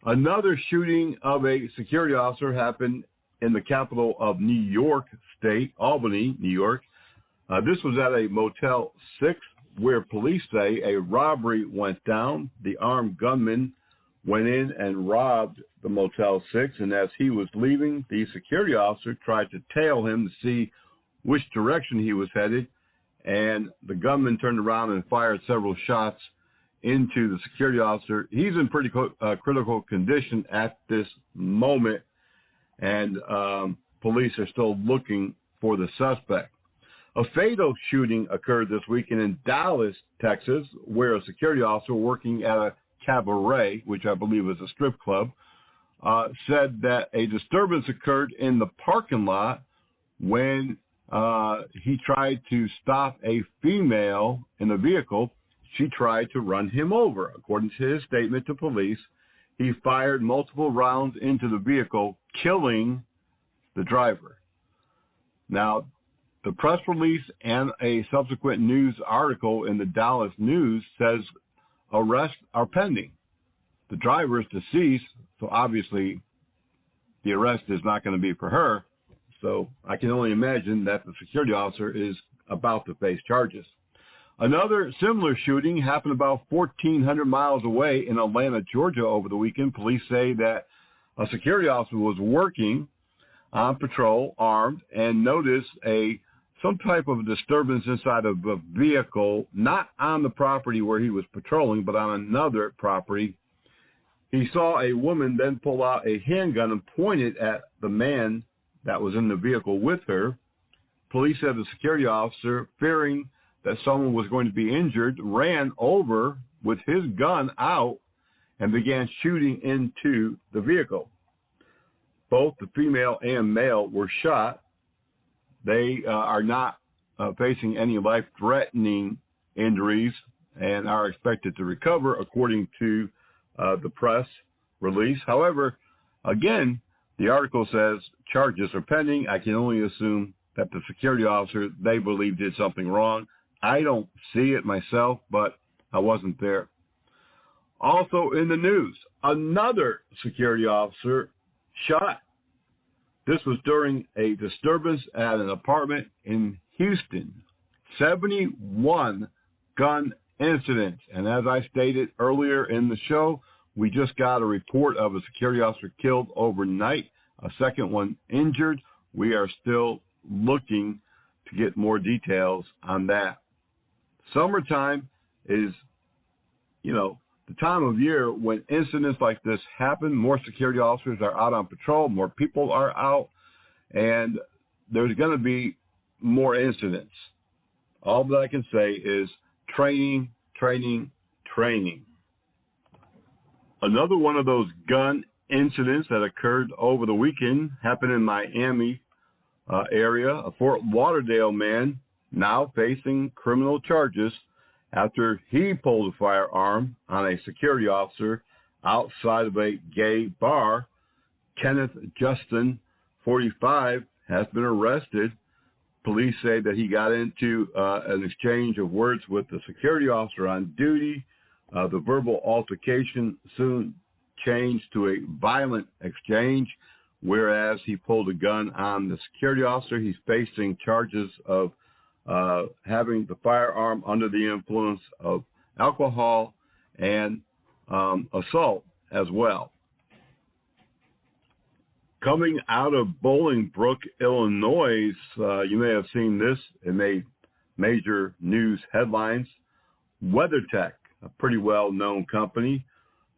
Another shooting of a security officer happened in the capital of New York State, Albany, New York. This was at a Motel 6 where police say a robbery went down. The armed gunman went in and robbed the Motel 6, and as he was leaving, the security officer tried to tail him to see which direction he was headed, and the gunman turned around and fired several shots into the security officer. He's in pretty critical condition at this moment, and police are still looking for the suspect. A fatal shooting occurred this weekend in Dallas, Texas, where a security officer working at a cabaret, which I believe is a strip club, said that a disturbance occurred in the parking lot when he tried to stop a female in a vehicle. She tried to run him over. According to his statement to police, he fired multiple rounds into the vehicle, killing the driver. Now, the press release and a subsequent news article in the Dallas News says arrests are pending. The driver is deceased, so obviously the arrest is not going to be for her. So I can only imagine that the security officer is about to face charges. Another similar shooting happened about 1,400 miles away in Atlanta, Georgia over the weekend. Police say that a security officer was working on patrol, armed, and noticed some type of disturbance inside of a vehicle, not on the property where he was patrolling, but on another property. He saw a woman then pull out a handgun and point it at the man that was in the vehicle with her. Police said the security officer, fearing that someone was going to be injured, ran over with his gun out and began shooting into the vehicle. Both the female and male were shot. They are not facing any life-threatening injuries and are expected to recover, according to the press release. However, again, the article says charges are pending. I can only assume that the security officer, they believe, did something wrong. I don't see it myself, but I wasn't there. Also in the news, another security officer shot. This was during a disturbance at an apartment in Houston. 71 gun incidents. And as I stated earlier in the show, we just got a report of a security officer killed overnight, a second one injured. We are still looking to get more details on that. Summertime is, the time of year when incidents like this happen. More security officers are out on patrol, more people are out, and there's going to be more incidents. All that I can say is training, training, training. Another one of those gun incidents that occurred over the weekend happened in Miami area. A Fort Lauderdale man now facing criminal charges after he pulled a firearm on a security officer outside of a gay bar. Kenneth Justin, 45, has been arrested. Police say that he got into an exchange of words with the security officer on duty. The verbal altercation soon changed to a violent exchange, whereas he pulled a gun on the security officer. He's facing charges of having the firearm under the influence of alcohol and assault as well. Coming out of Bolingbrook, Illinois, you may have seen this. It made major news headlines. WeatherTech, a pretty well-known company,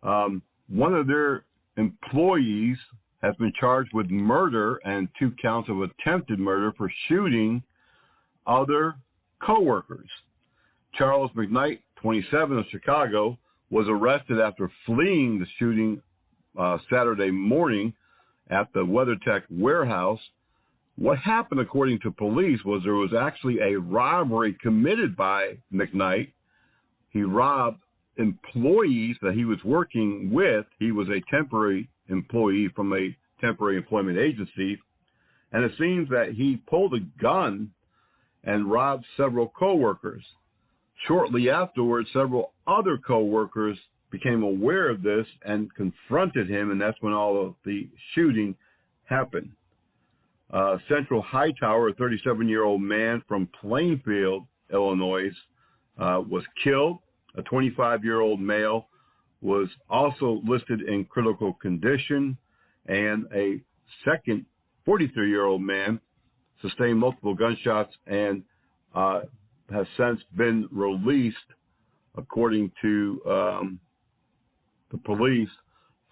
one of their employees has been charged with murder and 2 counts of attempted murder for shooting other coworkers. Charles McKnight, 27, of Chicago, was arrested after fleeing the shooting Saturday morning at the WeatherTech warehouse. What happened, according to police, was there was actually a robbery committed by McKnight. He robbed employees that he was working with. He was a temporary employee from a temporary employment agency, and it seems that he pulled a gun and robbed several coworkers. Shortly afterwards, several other coworkers became aware of this and confronted him, and that's when all of the shooting happened. Central Hightower, a 37-year-old man from Plainfield, Illinois, was killed. A 25-year-old male was also listed in critical condition, and a second 43-year-old man sustained multiple gunshots and has since been released, according to the police,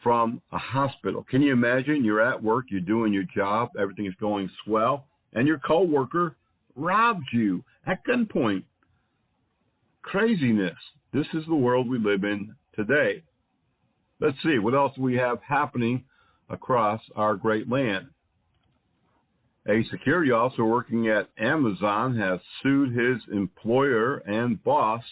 from a hospital. Can you imagine? You're at work, you're doing your job, everything is going swell, and your coworker robs you at gunpoint. Craziness. This is the world we live in today. Let's see, what else do we have happening across our great land? A security officer working at Amazon has sued his employer and boss.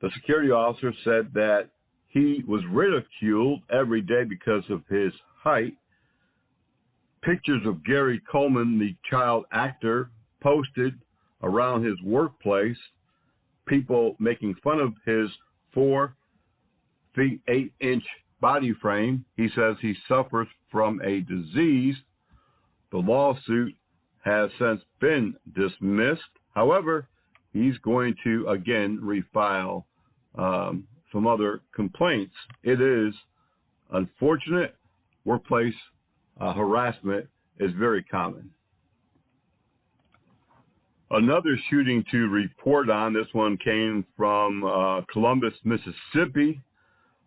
The security officer said that he was ridiculed every day because of his height. Pictures of Gary Coleman, the child actor, posted around his workplace. People making fun of his 4 feet 8 inch body frame. He says he suffers from a disease. The lawsuit has since been dismissed. However, he's going to again refile some other complaints. It is unfortunate. Workplace harassment is very common. Another shooting to report on. This one came from Columbus, Mississippi.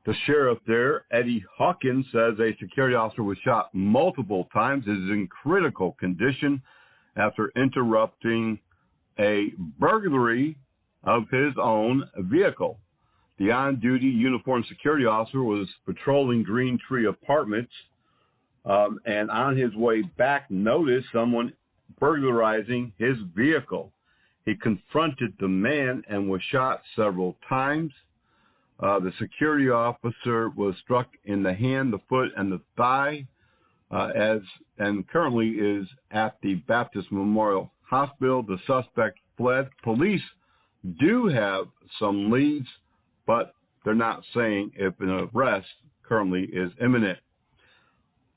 The sheriff there, Eddie Hawkins, says a security officer was shot multiple times, is in critical condition after interrupting a burglary of his own vehicle. The on-duty uniformed security officer was patrolling Green Tree Apartments, and on his way back noticed someone burglarizing his vehicle. He confronted the man and was shot several times. The security officer was struck in the hand, the foot, and the thigh. and currently is at the Baptist Memorial Hospital. The suspect fled. Police do have some leads, but they're not saying if an arrest currently is imminent.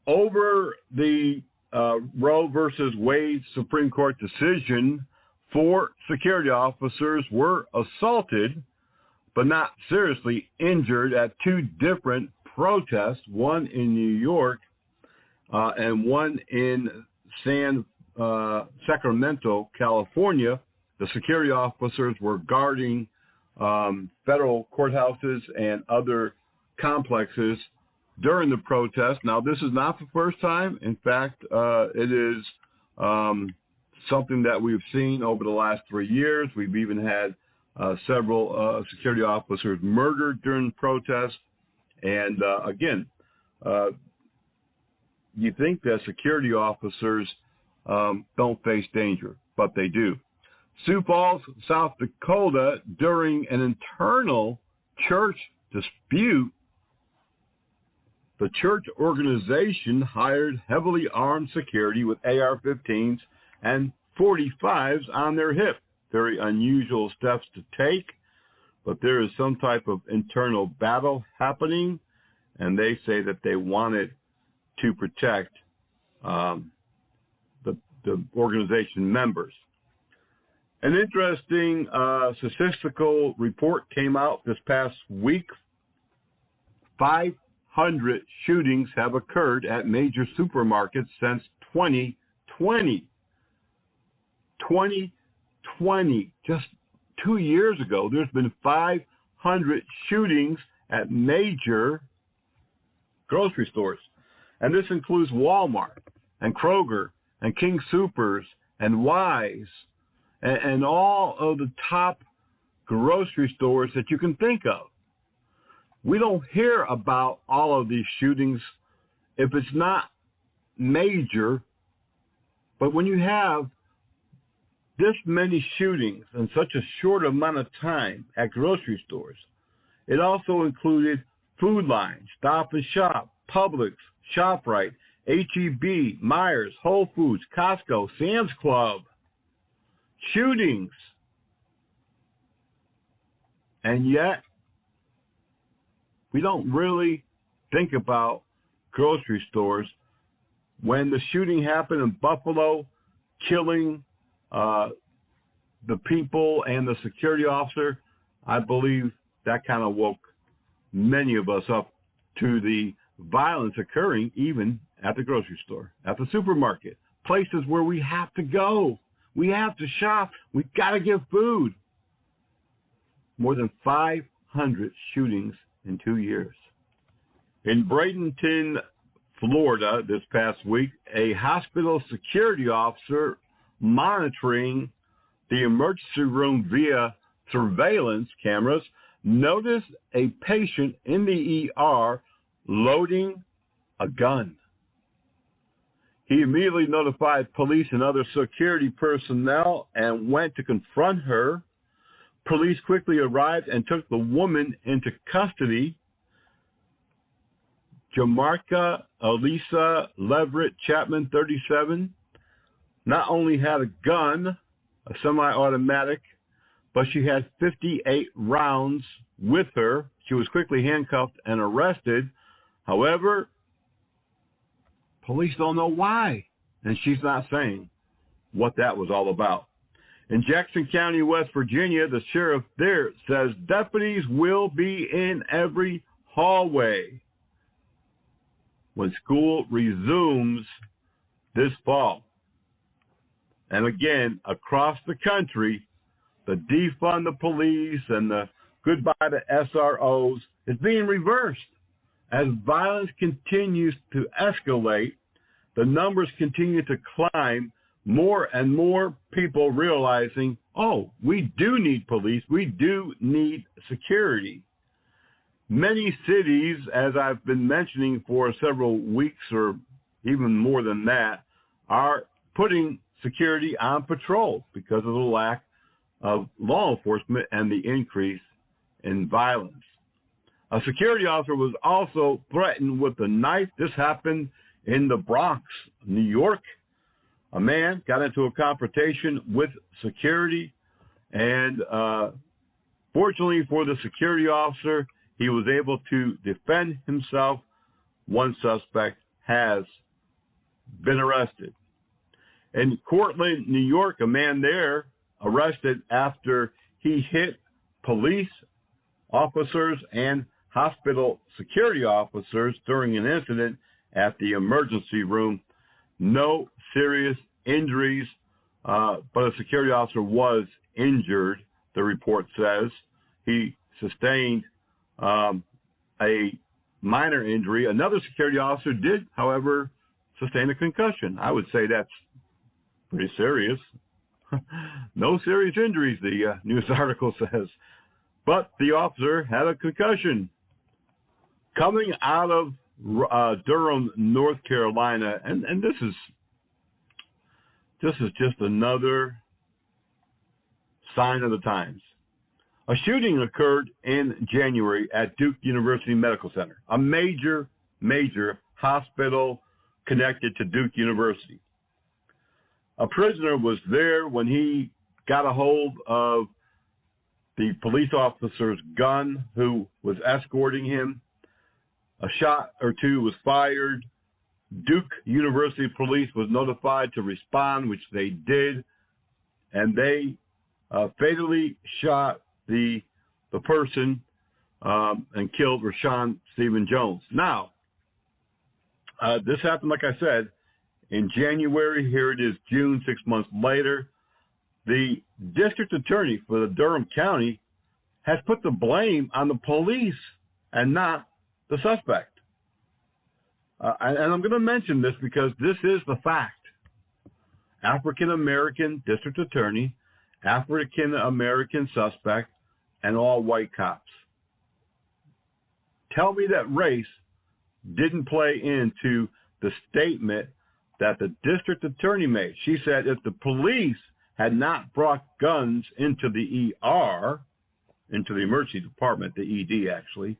Over the Roe versus Wade Supreme Court decision, 4 security officers were assaulted but not seriously injured at 2 different protests, one in New York and one in Sacramento, California. The security officers were guarding federal courthouses and other complexes during the protest. Now, this is not the first time. In fact, it is something that we've seen over the last 3 years. We've even had several security officers murdered during protests. And again, you think that security officers don't face danger, but they do. Sioux Falls, South Dakota, during an internal church dispute, the church organization hired heavily armed security with AR-15s and 45s on their hip. Very unusual steps to take, but there is some type of internal battle happening, and they say that they wanted to protect the organization members. An interesting statistical report came out this past week. 500 shootings have occurred at major supermarkets since 2020. 2020, just 2 years ago, there's been 500 shootings at major grocery stores. And this includes Walmart and Kroger and King Soopers and Wise and all of the top grocery stores that you can think of. We don't hear about all of these shootings if it's not major, but when you have this many shootings in such a short amount of time at grocery stores, it also included Food Line, Stop and Shop, Publix, ShopRite, H-E-B, Myers, Whole Foods, Costco, Sam's Club. Shootings. And yet, we don't really think about grocery stores. When the shooting happened in Buffalo, killing the people and the security officer, I believe that kind of woke many of us up to the violence occurring even at the grocery store, at the supermarket, places where we have to go. We have to shop. We've got to get food. More than 500 shootings in 2 years. In Bradenton, Florida, this past week, a hospital security officer monitoring the emergency room via surveillance cameras noticed a patient in the ER loading a gun. He immediately notified police and other security personnel and went to confront her. Police quickly arrived and took the woman into custody. Jamarca Elisa Leverett Chapman, 37, not only had a gun, a semi-automatic, but she had 58 rounds with her. She was quickly handcuffed and arrested. However, police don't know why, and she's not saying what that was all about. In Jackson County, West Virginia, the sheriff there says deputies will be in every hallway when school resumes this fall. And again, across the country, the defund the police and the goodbye to SROs is being reversed. As violence continues to escalate, the numbers continue to climb, more and more people realizing, oh, we do need police, we do need security. Many cities, as I've been mentioning for several weeks or even more than that, are putting security on patrol because of the lack of law enforcement and the increase in violence. A security officer was also threatened with a knife. This happened in the Bronx, New York. A man got into a confrontation with security, and fortunately for the security officer, he was able to defend himself. One suspect has been arrested. In Cortland, New York, a man there arrested after he hit police officers and hospital security officers during an incident at the emergency room. No serious injuries, but a security officer was injured, the report says. He sustained a minor injury. Another security officer did, however, sustain a concussion. I would say that's pretty serious. No serious injuries, the news article says. But the officer had a concussion. Coming out of Durham, North Carolina, and this is just another sign of the times. A shooting occurred in January at Duke University Medical Center, a major hospital connected to Duke University. A prisoner was there when he got a hold of the police officer's gun who was escorting him. A shot or two was fired. Duke University police was notified to respond, which they did, and they fatally shot the person and killed Rashawn Stephen Jones. Now, this happened, like I said, in January. Here it is, June, 6 months later. The district attorney for the Durham County has put the blame on the police and not the suspect. And I'm going to mention this because this is the fact. African-American district attorney, African-American suspect, and all white cops. Tell me that race didn't play into the statement that the district attorney made. She said if the police had not brought guns into the ER, into the emergency department, the ED actually,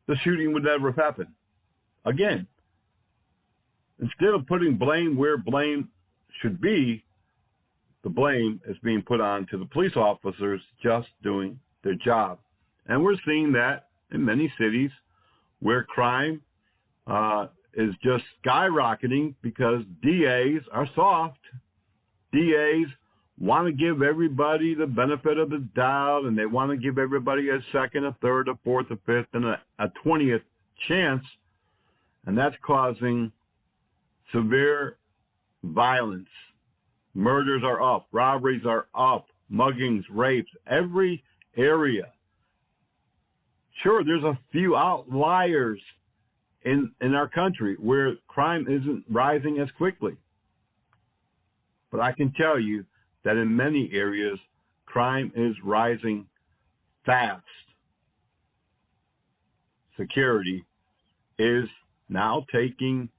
the shooting would never have happened. Again, instead of putting blame where blame should be, the blame is being put on to the police officers just doing their job. And we're seeing that in many cities where crime is just skyrocketing because DAs are soft. DAs want to give everybody the benefit of the doubt, and they want to give everybody a second, a third, a fourth, a fifth, and a 20th chance, and that's causing severe violence. Murders are up, robberies are up, muggings, rapes, every area. Sure, there's a few outliers in our country where crime isn't rising as quickly. But I can tell you that in many areas, crime is rising fast. Security is now taking,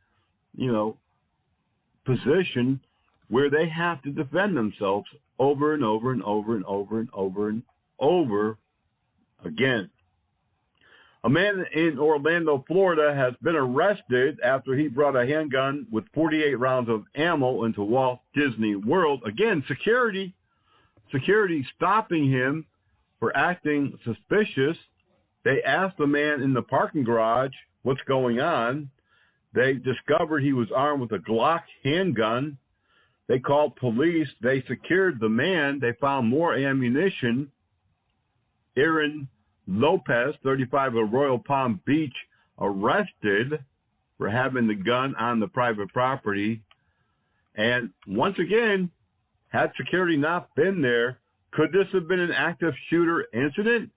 position where they have to defend themselves over and over and over and over and over and over again. A man in Orlando, Florida has been arrested after he brought a handgun with 48 rounds of ammo into Walt Disney World. Again, security stopping him for acting suspicious. They asked the man in the parking garage what's going on. They discovered he was armed with a Glock handgun. They called police. They secured the man. They found more ammunition. Aaron Lopez, 35 of Royal Palm Beach, arrested for having the gun on the private property. And once again, had security not been there, could this have been an active shooter incident?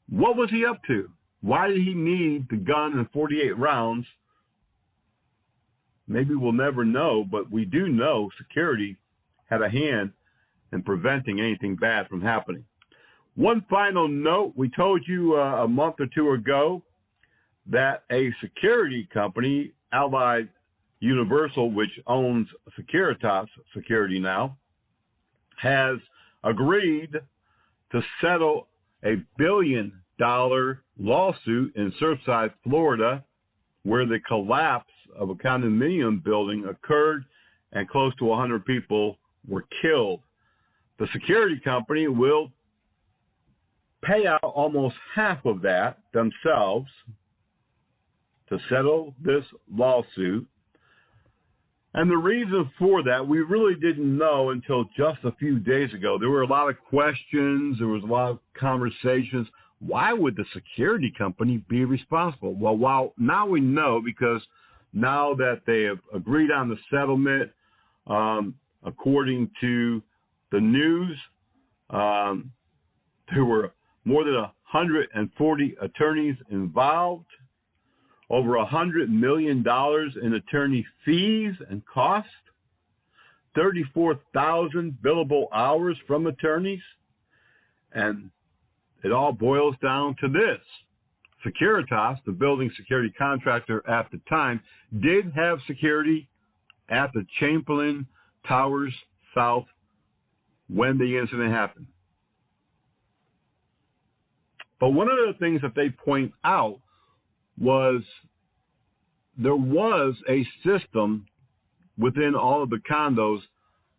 What was he up to? Why did he need the gun and 48 rounds? Maybe we'll never know, but we do know security had a hand in preventing anything bad from happening. One final note, we told you a month or two ago that a security company, Allied Universal, which owns Securitas Security now, has agreed to settle a $1 billion lawsuit in Surfside, Florida, where the collapse of a condominium building occurred and close to 100 people were killed. The security company will pay out almost half of that themselves to settle this lawsuit. And the reason for that, we really didn't know until just a few days ago. There were a lot of questions. There was a lot of conversations. Why would the security company be responsible? Well, now we know, because now that they have agreed on the settlement, according to the news, there were more than 140 attorneys involved, over $100 million in attorney fees and costs, 34,000 billable hours from attorneys, and it all boils down to this. Securitas, the building security contractor at the time, did have security at the Chamberlain Towers South when the incident happened. But one of the things that they point out was there was a system within all of the condos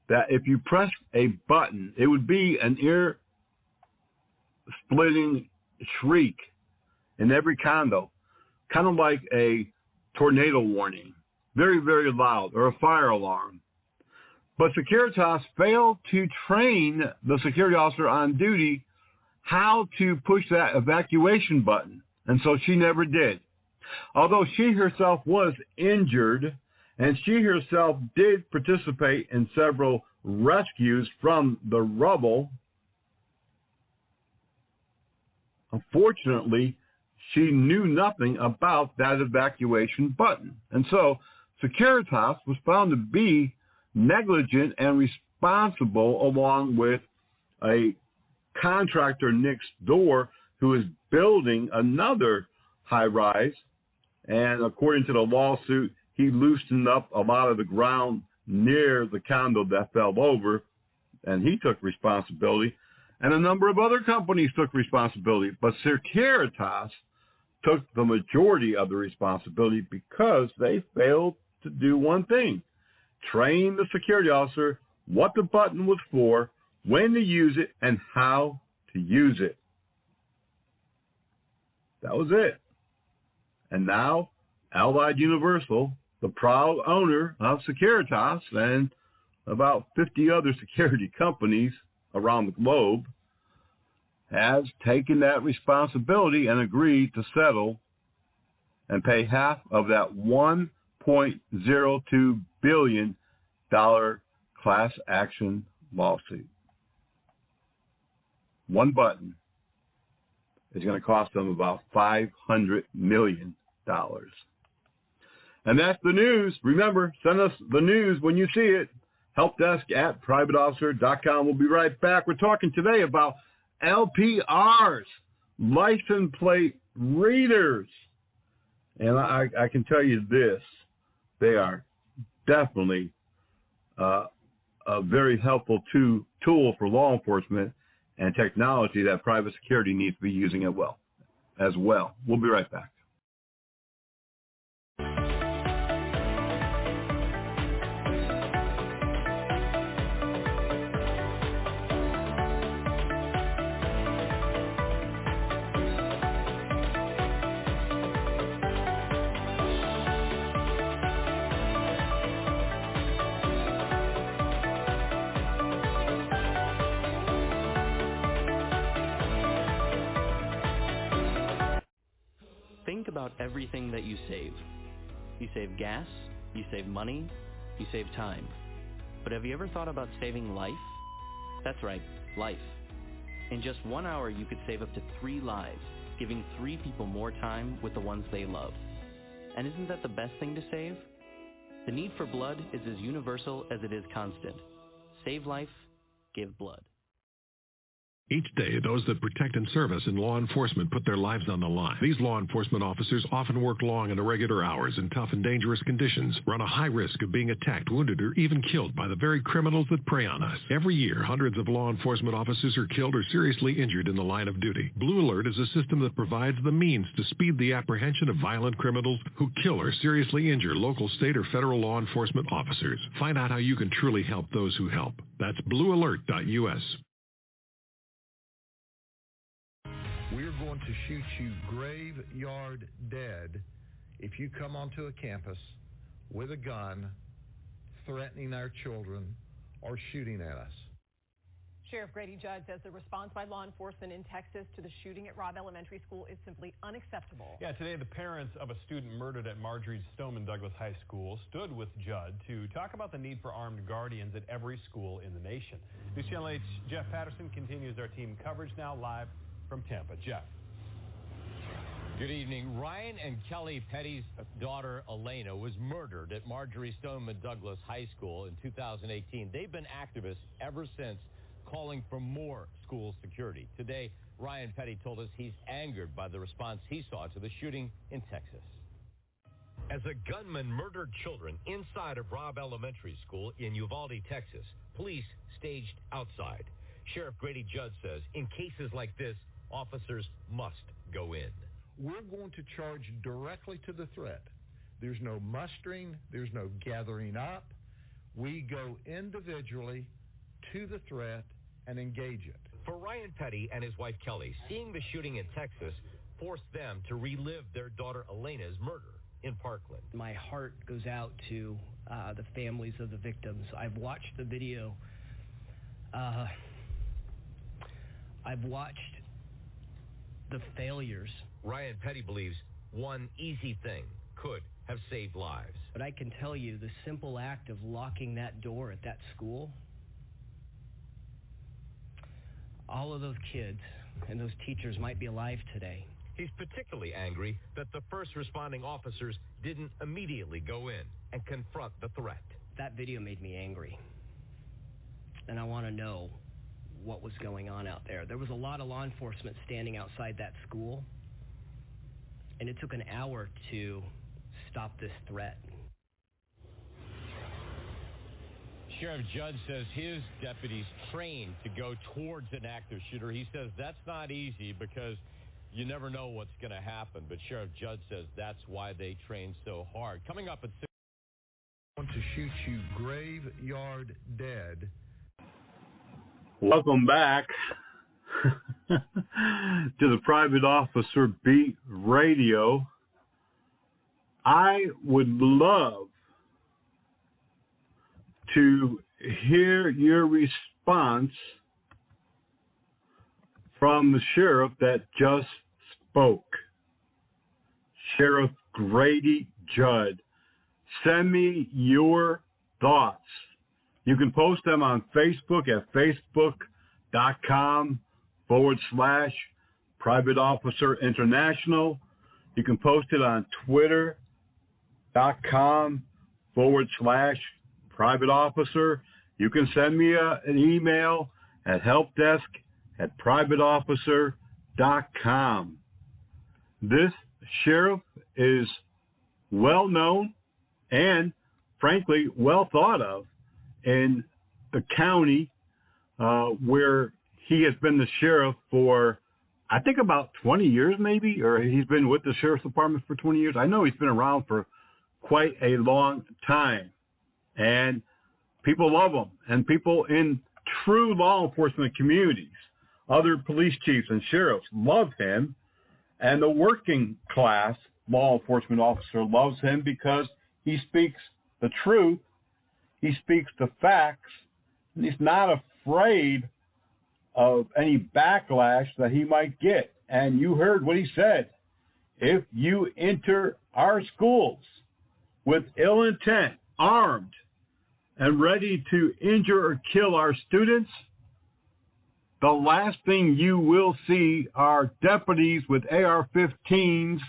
that if you press a button, it would be an ear-splitting shriek in every condo, kind of like a tornado warning, very, very loud, or a fire alarm. But Securitas failed to train the security officer on duty how to push that evacuation button, and so she never did. Although she herself was injured, and she herself did participate in several rescues from the rubble, unfortunately, she knew nothing about that evacuation button. And so Securitas was found to be negligent and responsible, along with a contractor next door who is building another high-rise. And according to the lawsuit, he loosened up a lot of the ground near the condo that fell over, and he took responsibility. And a number of other companies took responsibility. But Securitas took the majority of the responsibility because they failed to do one thing: train the security officer what the button was for, when to use it, and how to use it. That was it. And now, Allied Universal, the proud owner of Securitas and about 50 other security companies around the globe, has taken that responsibility and agreed to settle and pay half of that $1.02 billion class action lawsuit. One button is going to cost them about $500 million. And that's the news. Remember, send us the news when you see it. Helpdesk@privateofficer.com. We'll be right back. We're talking today about LPRs, license plate readers. And I can tell you this, they are definitely a very helpful tool for law enforcement and technology that private security needs to be using as well. We'll be right back. Think about everything that you save. You save gas, you save money, you save time. But have you ever thought about saving life? That's right, life. In just 1 hour, you could save up to 3 lives, giving 3 people more time with the ones they love. And isn't that the best thing to save? The need for blood is as universal as it is constant. Save life, give blood. Each day, those that protect and serve us in law enforcement put their lives on the line. These law enforcement officers often work long and irregular hours in tough and dangerous conditions, run a high risk of being attacked, wounded, or even killed by the very criminals that prey on us. Every year, hundreds of law enforcement officers are killed or seriously injured in the line of duty. Blue Alert is a system that provides the means to speed the apprehension of violent criminals who kill or seriously injure local, state, or federal law enforcement officers. Find out how you can truly help those who help. That's bluealert.us. We're going to shoot you graveyard dead if you come onto a campus with a gun, threatening our children, or shooting at us. Sheriff Grady Judd says the response by law enforcement in Texas to the shooting at Robb Elementary School is simply unacceptable. Yeah, today the parents of a student murdered at Marjorie Stoneman Douglas High School stood with Judd to talk about the need for armed guardians at every school in the nation. News Channel 8's Jeff Patterson continues our team coverage now live from Tampa. Jeff. Good evening. Ryan and Kelly Petty's daughter, Elena, was murdered at Marjorie Stoneman Douglas High School in 2018. They've been activists ever since, calling for more school security. Today, Ryan Petty told us he's angered by the response he saw to the shooting in Texas. As a gunman murdered children inside of Robb Elementary School in Uvalde, Texas, police staged outside. Sheriff Grady Judd says in cases like this, officers must go in. We're going to charge directly to the threat. There's no mustering. There's no gathering up. We go individually to the threat and engage it. For Ryan Petty and his wife Kelly, seeing the shooting in Texas forced them to relive their daughter Elena's murder in Parkland. My heart goes out to the families of the victims. I've watched the video. I've watched the failures. Ryan Petty believes one easy thing could have saved lives. But I can tell you the simple act of locking that door at that school, all of those kids and those teachers might be alive today. He's particularly angry that the first responding officers didn't immediately go in and confront the threat. That video made me angry. And I want to know what was going on out there. There was a lot of law enforcement standing outside that school, and it took an hour to stop this threat. Sheriff Judd says his deputies trained to go towards an active shooter. He says that's not easy because you never know what's going to happen. But Sheriff Judd says that's why they train so hard. Coming up at 6. I want to shoot you graveyard dead. Welcome back to the Private Officer Beat Radio. I would love to hear your response from the sheriff that just spoke, Sheriff Grady Judd. Send me your thoughts. You can post them on Facebook at facebook.com/Private Officer International. You can post it on twitter.com/Private Officer. You can send me an email at helpdesk@privateofficer.com. This sheriff is well known and, frankly, well thought of in the county where he has been the sheriff for, I think, about 20 years maybe, or he's been with the sheriff's department for 20 years. I know he's been around for quite a long time, and people love him, and people in true law enforcement communities, other police chiefs and sheriffs love him, and the working class law enforcement officer loves him because he speaks the truth. He speaks the facts, and he's not afraid of any backlash that he might get. And you heard what he said. If you enter our schools with ill intent, armed, and ready to injure or kill our students, the last thing you will see are deputies with AR-15s,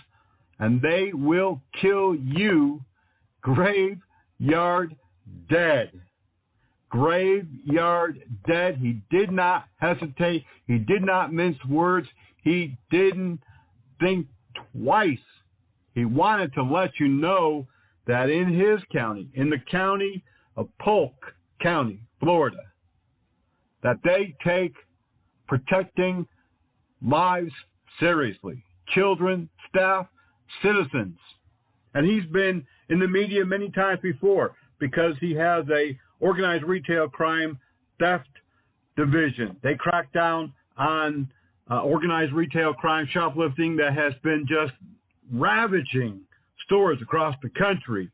and they will kill you graveyard dead. graveyard dead. He did not hesitate. He did not mince words. He didn't think twice. He wanted to let you know that in his county, in the county of Polk County, Florida, that they take protecting lives seriously. Children, staff, citizens. And he's been in the media many times before because he has a organized retail crime theft division. They crack down on organized retail crime shoplifting that has been just ravaging stores across the country.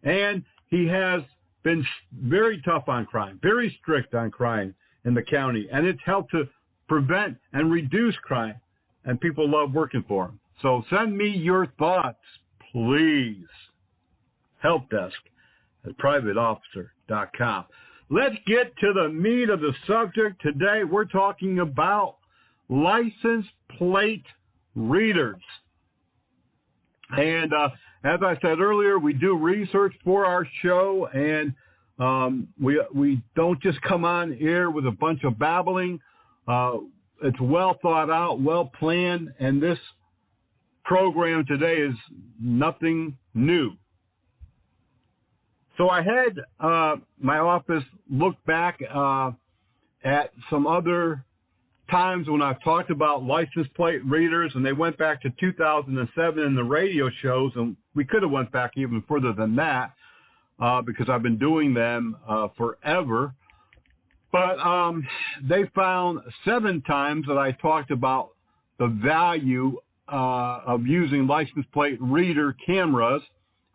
And he has been very tough on crime, very strict on crime in the county. And it's helped to prevent and reduce crime. And people love working for him. So send me your thoughts, please. helpdesk@privateofficer.com. Let's get to the meat of the subject. Today we're talking about license plate readers. And as I said earlier, we do research for our show, and we don't just come on here with a bunch of babbling. It's well thought out, well planned, and this program today is nothing new. So I had my office look back at some other times when I've talked about license plate readers, and they went back to 2007 in the radio shows, and we could have went back even further than that because I've been doing them forever. But they found 7 times that I talked about the value of using license plate reader cameras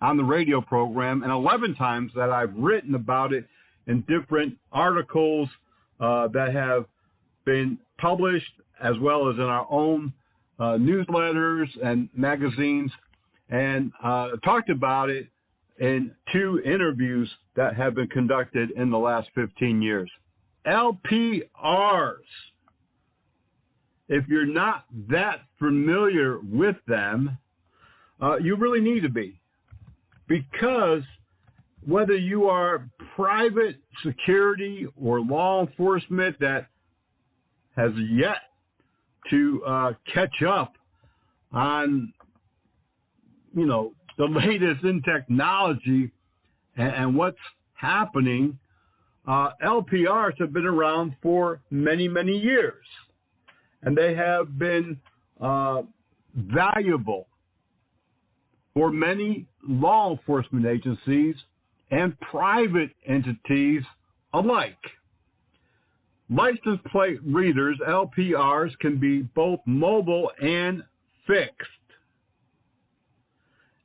on the radio program, and 11 times that I've written about it in different articles that have been published, as well as in our own newsletters and magazines, and talked about it in 2 interviews that have been conducted in the last 15 years. LPRs. If you're not that familiar with them, you really need to be. Because whether you are private security or law enforcement that has yet to catch up on, the latest in technology and what's happening, LPRs have been around for many, many years. And they have been valuable for many law enforcement agencies and private entities alike. License plate readers, LPRs, can be both mobile and fixed.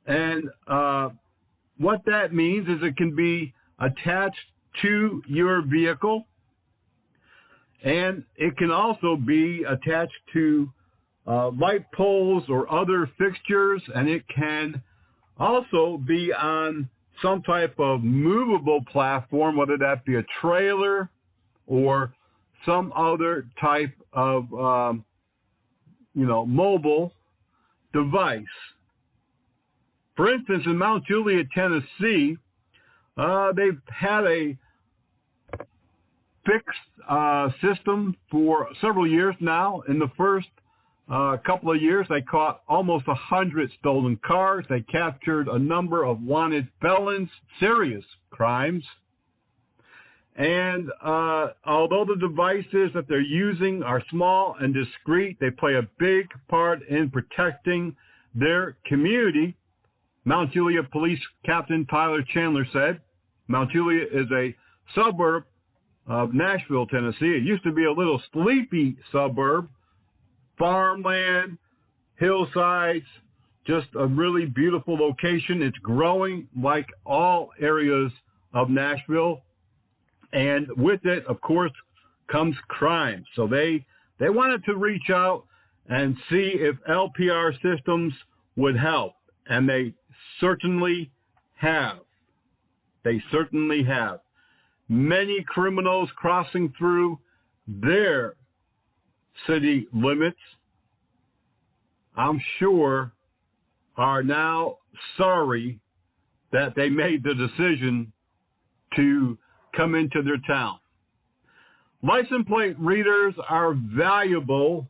And what that means is it can be attached to your vehicle, and it can also be attached to light poles or other fixtures, and it can also be on some type of movable platform, whether that be a trailer or some other type of, mobile device. For instance, in Mount Juliet, Tennessee, they've had a fixed system for several years now. In the first couple of years, they caught almost 100 stolen cars. They captured a number of wanted felons, serious crimes. And although the devices that they're using are small and discreet, they play a big part in protecting their community. Mount Juliet Police Captain Tyler Chandler said, Mount Juliet is a suburb of Nashville, Tennessee. It used to be a little sleepy suburb, farmland, hillsides, just a really beautiful location. It's growing like all areas of Nashville. And with it, of course, comes crime. So they wanted to reach out and see if LPR systems would help. And they certainly have. They certainly have. Many criminals crossing through their city limits, I'm sure, are now sorry that they made the decision to come into their town. License plate readers are valuable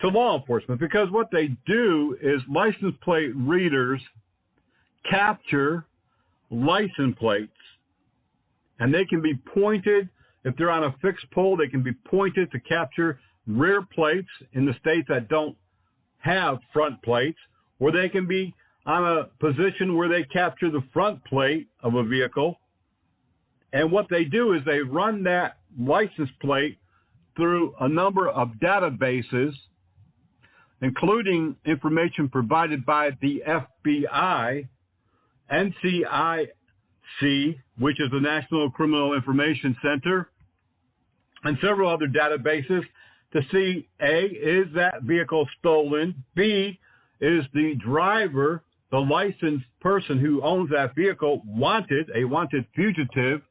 to law enforcement because what they do is license plate readers capture license plates, and they can be pointed. If they're on a fixed pole, they can be pointed to capture rear plates in the states that don't have front plates, or they can be on a position where they capture the front plate of a vehicle. And what they do is they run that license plate through a number of databases, including information provided by the FBI, NCIC, which is the National Criminal Information Center, and several other databases to see, A, is that vehicle stolen? B, is the driver, the licensed person who owns that vehicle, a wanted fugitive?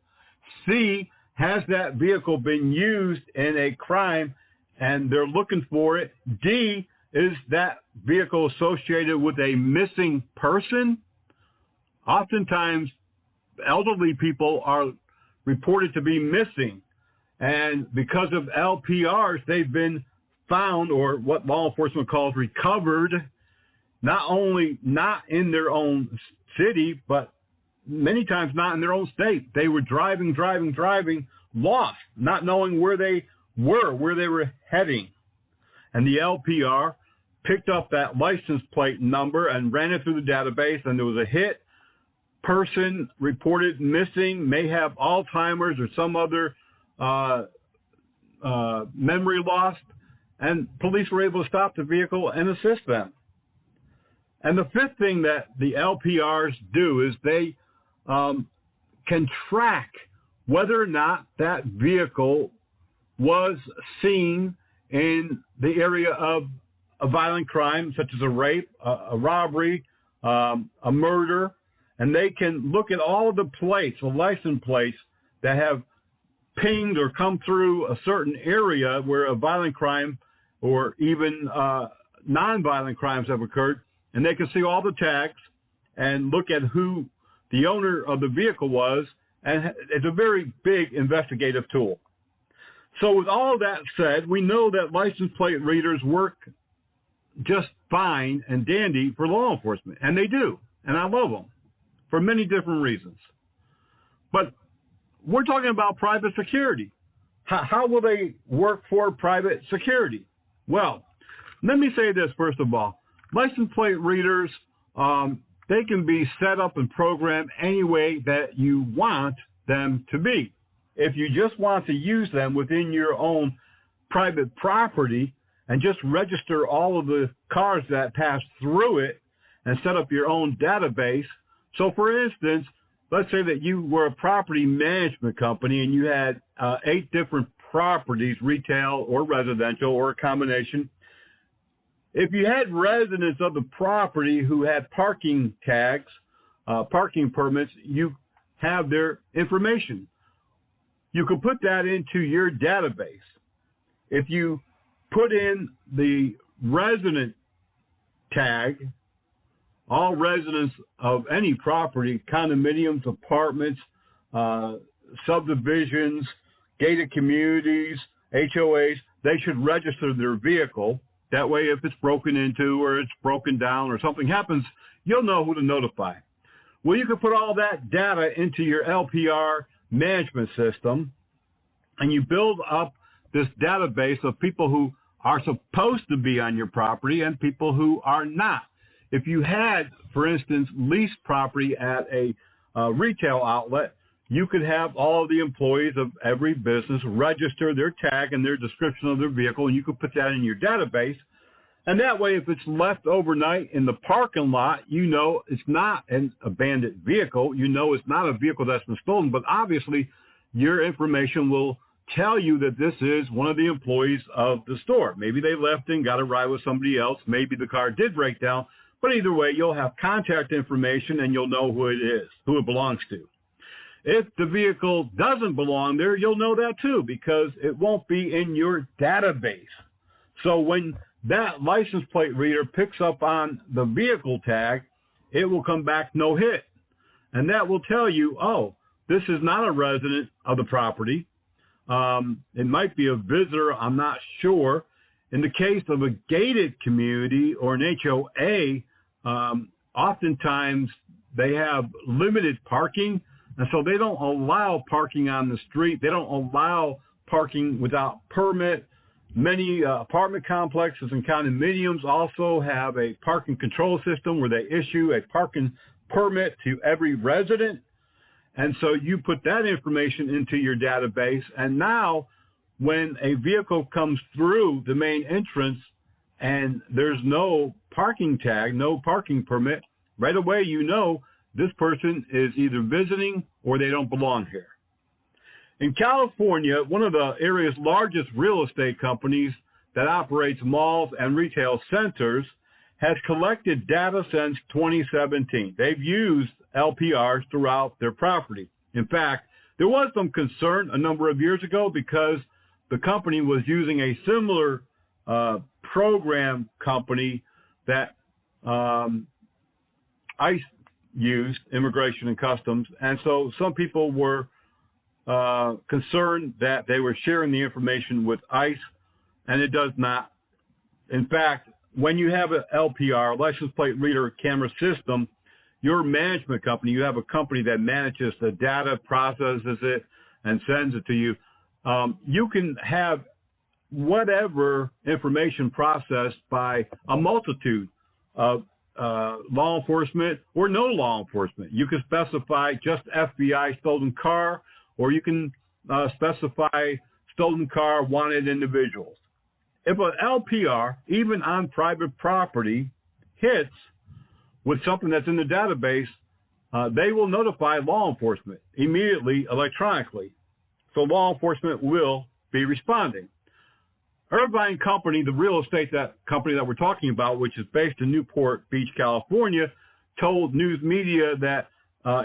C, has that vehicle been used in a crime and they're looking for it? D, is that vehicle associated with a missing person? Oftentimes, elderly people are reported to be missing. And because of LPRs, they've been found, or what law enforcement calls recovered, not only not in their own city, but many times not in their own state. They were driving, lost, not knowing where they were heading. And the LPR picked up that license plate number and ran it through the database, and there was a hit. Person reported missing, may have Alzheimer's or some other memory loss, and police were able to stop the vehicle and assist them. And the fifth thing that the LPRs do is they can track whether or not that vehicle was seen in the area of a violent crime, such as a rape, a robbery, a murder, and they can look at all of the plates, the license plates that have pinged or come through a certain area where a violent crime or even non-violent crimes have occurred, and they can see all the tags and look at who the owner of the vehicle was, and it's a very big investigative tool. So with all of that said, we know that license plate readers work just fine and dandy for law enforcement, and they do, and I love them for many different reasons. But we're talking about private security. How will they work for private security? Well, let me say this first of all. License plate readers, they can be set up and programmed any way that you want them to be. If you just want to use them within your own private property and just register all of the cars that pass through it and set up your own database. So, for instance, let's say that you were a property management company and you had 8 different properties, retail or residential or a combination. If you had residents of the property who had parking tags, parking permits, you have their information. You could put that into your database. If you put in the resident tag, all residents of any property, condominiums, apartments, subdivisions, gated communities, HOAs, they should register their vehicle. That way, if it's broken into or it's broken down or something happens, you'll know who to notify. Well, you can put all that data into your LPR management system, and you build up this database of people who are supposed to be on your property and people who are not. If you had, for instance, leased property at a retail outlet, you could have all of the employees of every business register their tag and their description of their vehicle, and you could put that in your database. And that way, if it's left overnight in the parking lot, you know it's not an abandoned vehicle. You know it's not a vehicle that's been stolen, but obviously your information will tell you that this is one of the employees of the store. Maybe they left and got a ride with somebody else. Maybe the car did break down. But either way, you'll have contact information and you'll know who it is, who it belongs to. If the vehicle doesn't belong there, you'll know that too, because it won't be in your database. So when that license plate reader picks up on the vehicle tag, it will come back no hit. And that will tell you, oh, this is not a resident of the property. It might be a visitor, I'm not sure. In the case of a gated community or an HOA, oftentimes they have limited parking, and so they don't allow parking on the street. They don't allow parking without permit. Many apartment complexes and condominiums also have a parking control system where they issue a parking permit to every resident. And so you put that information into your database, and now when a vehicle comes through the main entrance and there's no parking tag, no parking permit, right away you know this person is either visiting or they don't belong here. In California, one of the area's largest real estate companies that operates malls and retail centers has collected data since 2017. They've used LPRs throughout their property. In fact, there was some concern a number of years ago because the company was using a similar program company that ICE used, Immigration and Customs, and so some people were concerned that they were sharing the information with ICE, and it does not. In fact, when you have an LPR, license plate reader camera system, your management company, you have a company that manages the data, processes it, and sends it to you. You can have whatever information processed by a multitude of law enforcement or no law enforcement. You can specify just FBI stolen car, or you can specify stolen car wanted individuals. If an LPR, even on private property, hits with something that's in the database, they will notify law enforcement immediately electronically. So law enforcement will be responding. Irvine Company, the real estate company that we're talking about, which is based in Newport Beach, California, told news media that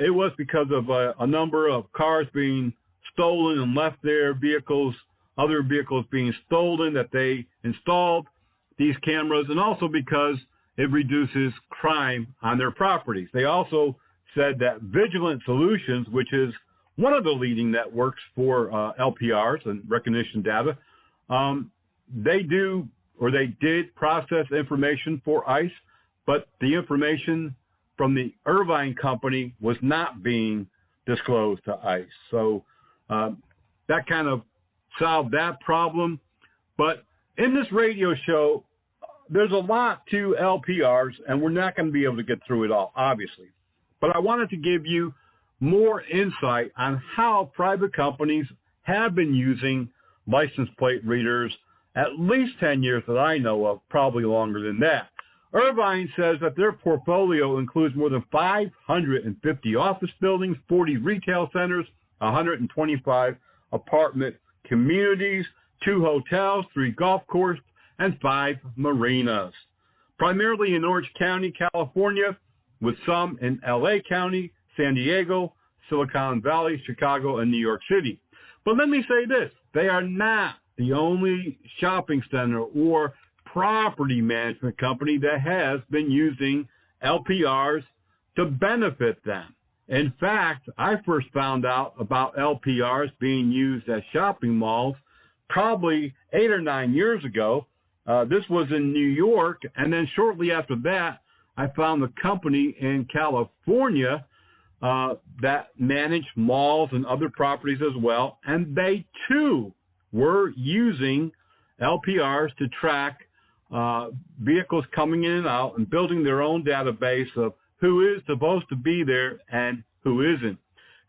it was because of a number of cars being stolen and left there, other vehicles being stolen, that they installed these cameras, and also because it reduces crime on their properties. They also said that Vigilant Solutions, which is one of the leading networks for LPRs and recognition data, they did process information for ICE, but the information from the Irvine Company was not being disclosed to ICE. So that kind of solved that problem. But in this radio show, there's a lot to LPRs, and we're not going to be able to get through it all, obviously. But I wanted to give you more insight on how private companies have been using license plate readers at least 10 years that I know of, probably longer than that. Irvine says that their portfolio includes more than 550 office buildings, 40 retail centers, 125 apartment communities, 2 hotels, 3 golf courses, and 5 marinas. Primarily in Orange County, California, with some in LA County, San Diego, Silicon Valley, Chicago, and New York City. But let me say this, they are not the only shopping center or property management company that has been using LPRs to benefit them. In fact, I first found out about LPRs being used at shopping malls probably 8 or 9 years ago. This was in New York, and then shortly after that, I found a company in California that managed malls and other properties as well, and they too were using LPRs to track vehicles coming in and out and building their own database of who is supposed to be there and who isn't.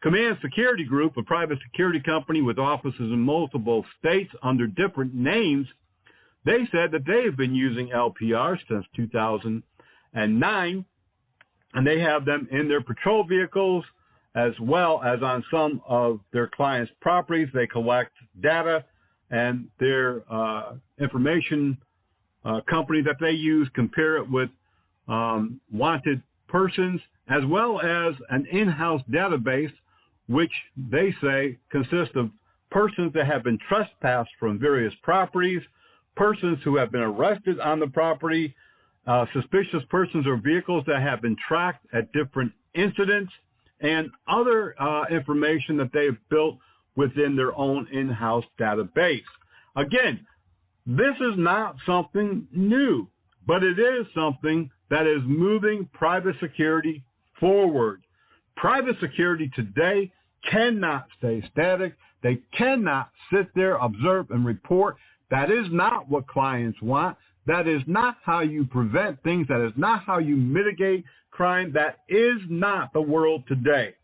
Command Security Group, a private security company with offices in multiple states under different names, they said that they have been using LPRs since 2009, and they have them in their patrol vehicles as well as on some of their clients' properties. They collect data, and their information company that they use compare it with wanted persons, as well as an in-house database, which they say consists of persons that have been trespassed from various properties, persons who have been arrested on the property, suspicious persons or vehicles that have been tracked at different incidents, and other information that they've built within their own in-house database. Again, this is not something new, but it is something that is moving private security forward. Private security today cannot stay static. They cannot sit there, observe, and report. That is not what clients want. That is not how you prevent things. That is not how you mitigate crime. That is not the world today.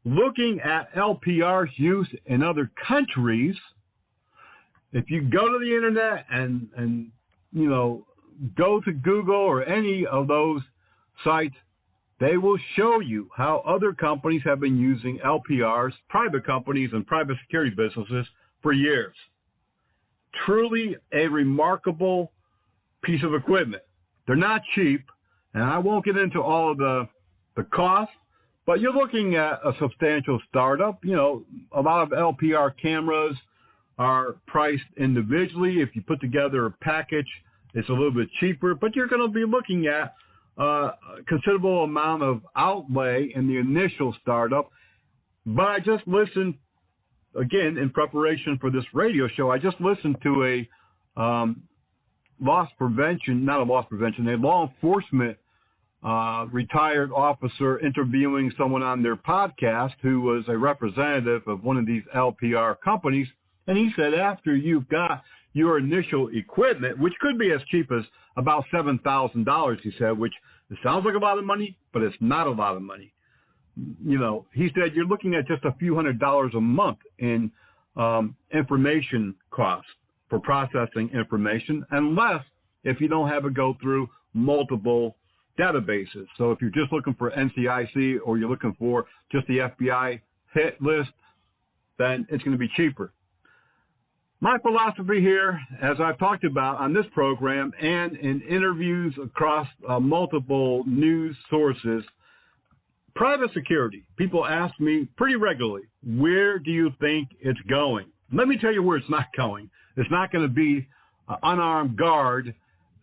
Looking at LPR's use in other countries, if you go to the internet and go to Google or any of those sites, they will show you how other companies have been using LPRs, private companies and private security businesses, for years. Truly a remarkable piece of equipment. They're not cheap, and I won't get into all of the costs, but you're looking at a substantial startup. A lot of LPR cameras are priced individually. If you put together a package, it's a little bit cheaper, but you're going to be looking at a considerable amount of outlay in the initial startup. But I just listened, again, in preparation for this radio show, I just listened to a law enforcement retired officer interviewing someone on their podcast who was a representative of one of these LPR companies. And he said after you've got your initial equipment, which could be as cheap as about $7,000, he said, which it sounds like a lot of money, but it's not a lot of money. He said you're looking at just a few $100s a month in information costs for processing information, unless if you don't have it go through multiple databases. So if you're just looking for NCIC or you're looking for just the FBI hit list, then it's going to be cheaper. My philosophy here, as I've talked about on this program and in interviews across multiple news sources, private security, people ask me pretty regularly, where do you think it's going? Let me tell you where it's not going. It's not going to be an unarmed guard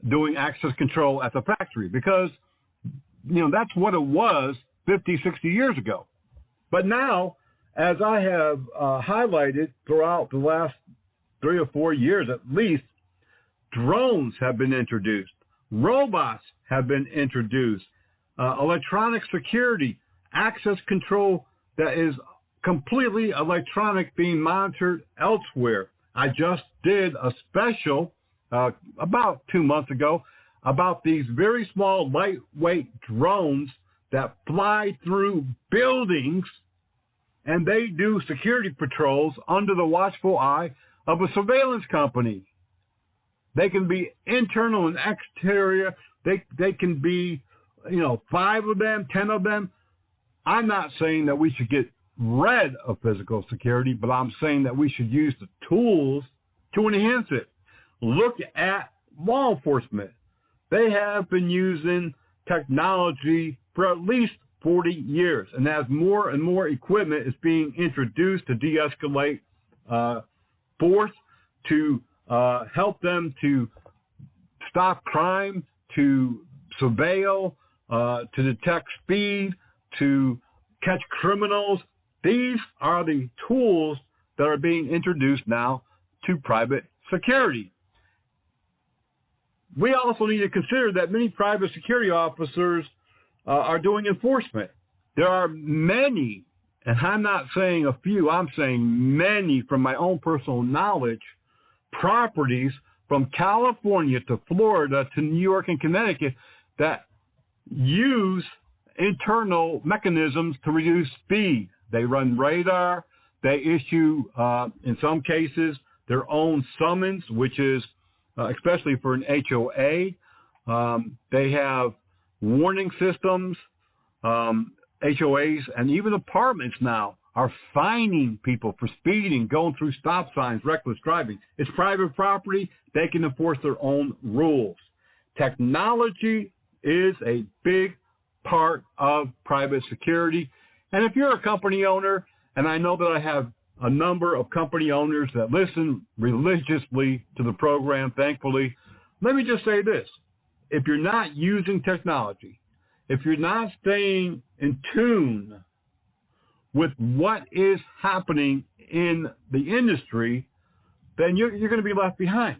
doing access control at the factory, because, that's what it was 50, 60 years ago. But now, as I have highlighted throughout the last 3 or 4 years at least, drones have been introduced. Robots have been introduced. Electronic security, access control that is completely electronic being monitored elsewhere. I just did a special about 2 months ago about these very small, lightweight drones that fly through buildings, and they do security patrols under the watchful eye of a surveillance company. They can be internal and exterior. They can be, 5 of them, 10 of them. I'm not saying that we should get rid of physical security, but I'm saying that we should use the tools to enhance it. Look at law enforcement. They have been using technology for at least 40 years. And as more and more equipment is being introduced to de-escalate force, to help them to stop crime, to surveil, to detect speed, to catch criminals, these are the tools that are being introduced now to private security. We also need to consider that many private security officers are doing enforcement. There are many, and I'm not saying a few, I'm saying many from my own personal knowledge, properties from California to Florida to New York and Connecticut that use internal mechanisms to reduce speed. They run radar. They issue, in some cases, their own summons, which is especially for an HOA. They have warning systems. HOAs and even apartments now are fining people for speeding, going through stop signs, reckless driving. It's private property. They can enforce their own rules. Technology is a big part of private security. And if you're a company owner, and I know that I have a number of company owners that listen religiously to the program, thankfully, let me just say this. If you're not using technology, if you're not staying in tune with what is happening in the industry, then you're going to be left behind.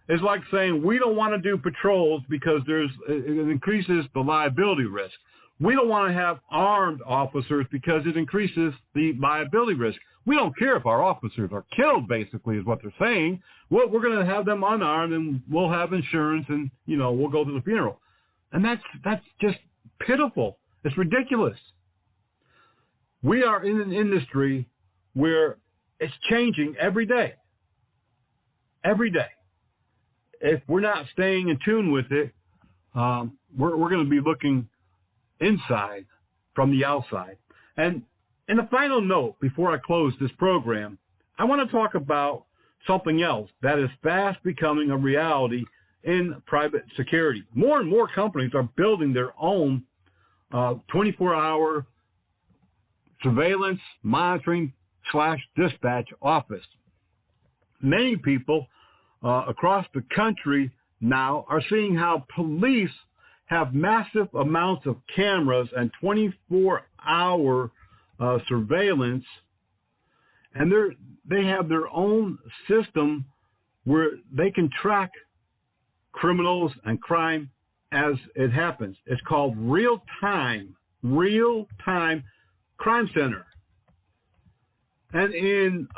It's like saying we don't want to do patrols because it increases the liability risk. We don't want to have armed officers because it increases the liability risk. We don't care if our officers are killed, basically, is what they're saying. Well, we're going to have them unarmed, and we'll have insurance, and, we'll go to the funeral. And that's just pitiful. It's ridiculous. We are in an industry where it's changing every day. Every day. If we're not staying in tune with it, we're going to be looking inside from the outside. And in a final note, before I close this program, I want to talk about something else that is fast becoming a reality in private security. More and more companies are building their own 24-hour surveillance, monitoring / dispatch office. Many people across the country now are seeing how police have massive amounts of cameras and 24-hour surveillance, and they have their own system where they can track criminals and crime as it happens. It's called real-time crime center. And in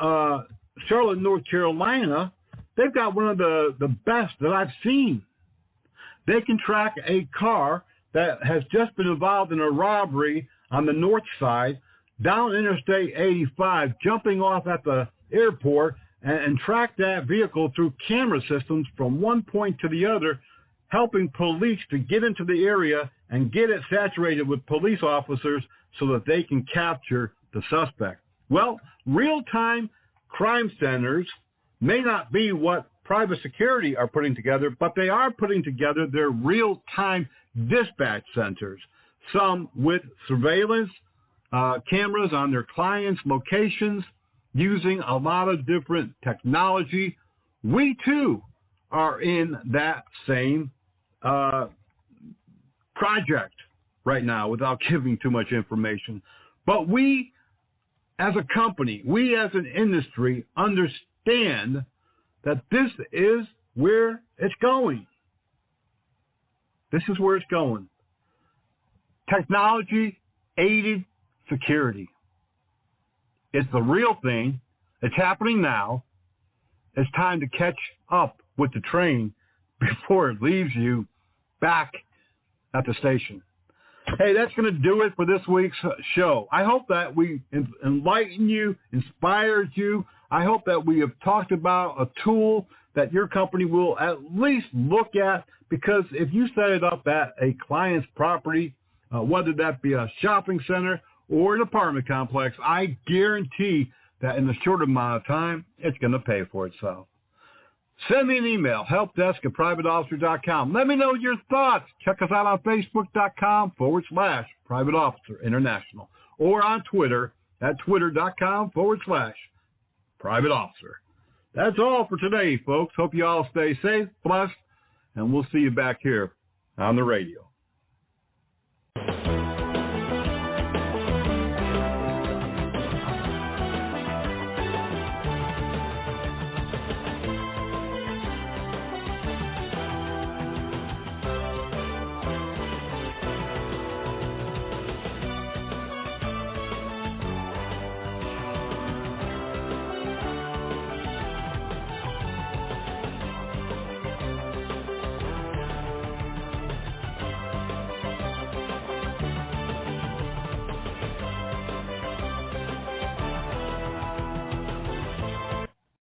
Charlotte, North Carolina, they've got one of the best that I've seen. They can track a car that has just been involved in a robbery on the north side, down Interstate 85, jumping off at the airport, and track that vehicle through camera systems from one point to the other, helping police to get into the area and get it saturated with police officers so that they can capture the suspect. Well, real-time crime centers may not be what private security are putting together, but they are putting together their real-time dispatch centers, some with surveillance cameras on their clients' locations, using a lot of different technology. We, too, are in that same project right now without giving too much information. But we, as a company, we as an industry, understand that this is where it's going. This is where it's going. Technology-aided security. It's the real thing. It's happening now. It's time to catch up with the train before it leaves you back at the station. Hey, that's going to do it for this week's show. I hope that we enlightened you, inspired you. I hope that we have talked about a tool that your company will at least look at, because if you set it up at a client's property, whether that be a shopping center or an apartment complex, I guarantee that in a short amount of time, it's going to pay for itself. Send me an email, helpdesk@privateofficer.com. Let me know your thoughts. Check us out on Facebook.com/Private Officer International, or on Twitter at Twitter.com/Private Officer. That's all for today, folks. Hope you all stay safe, blessed, and we'll see you back here on the radio.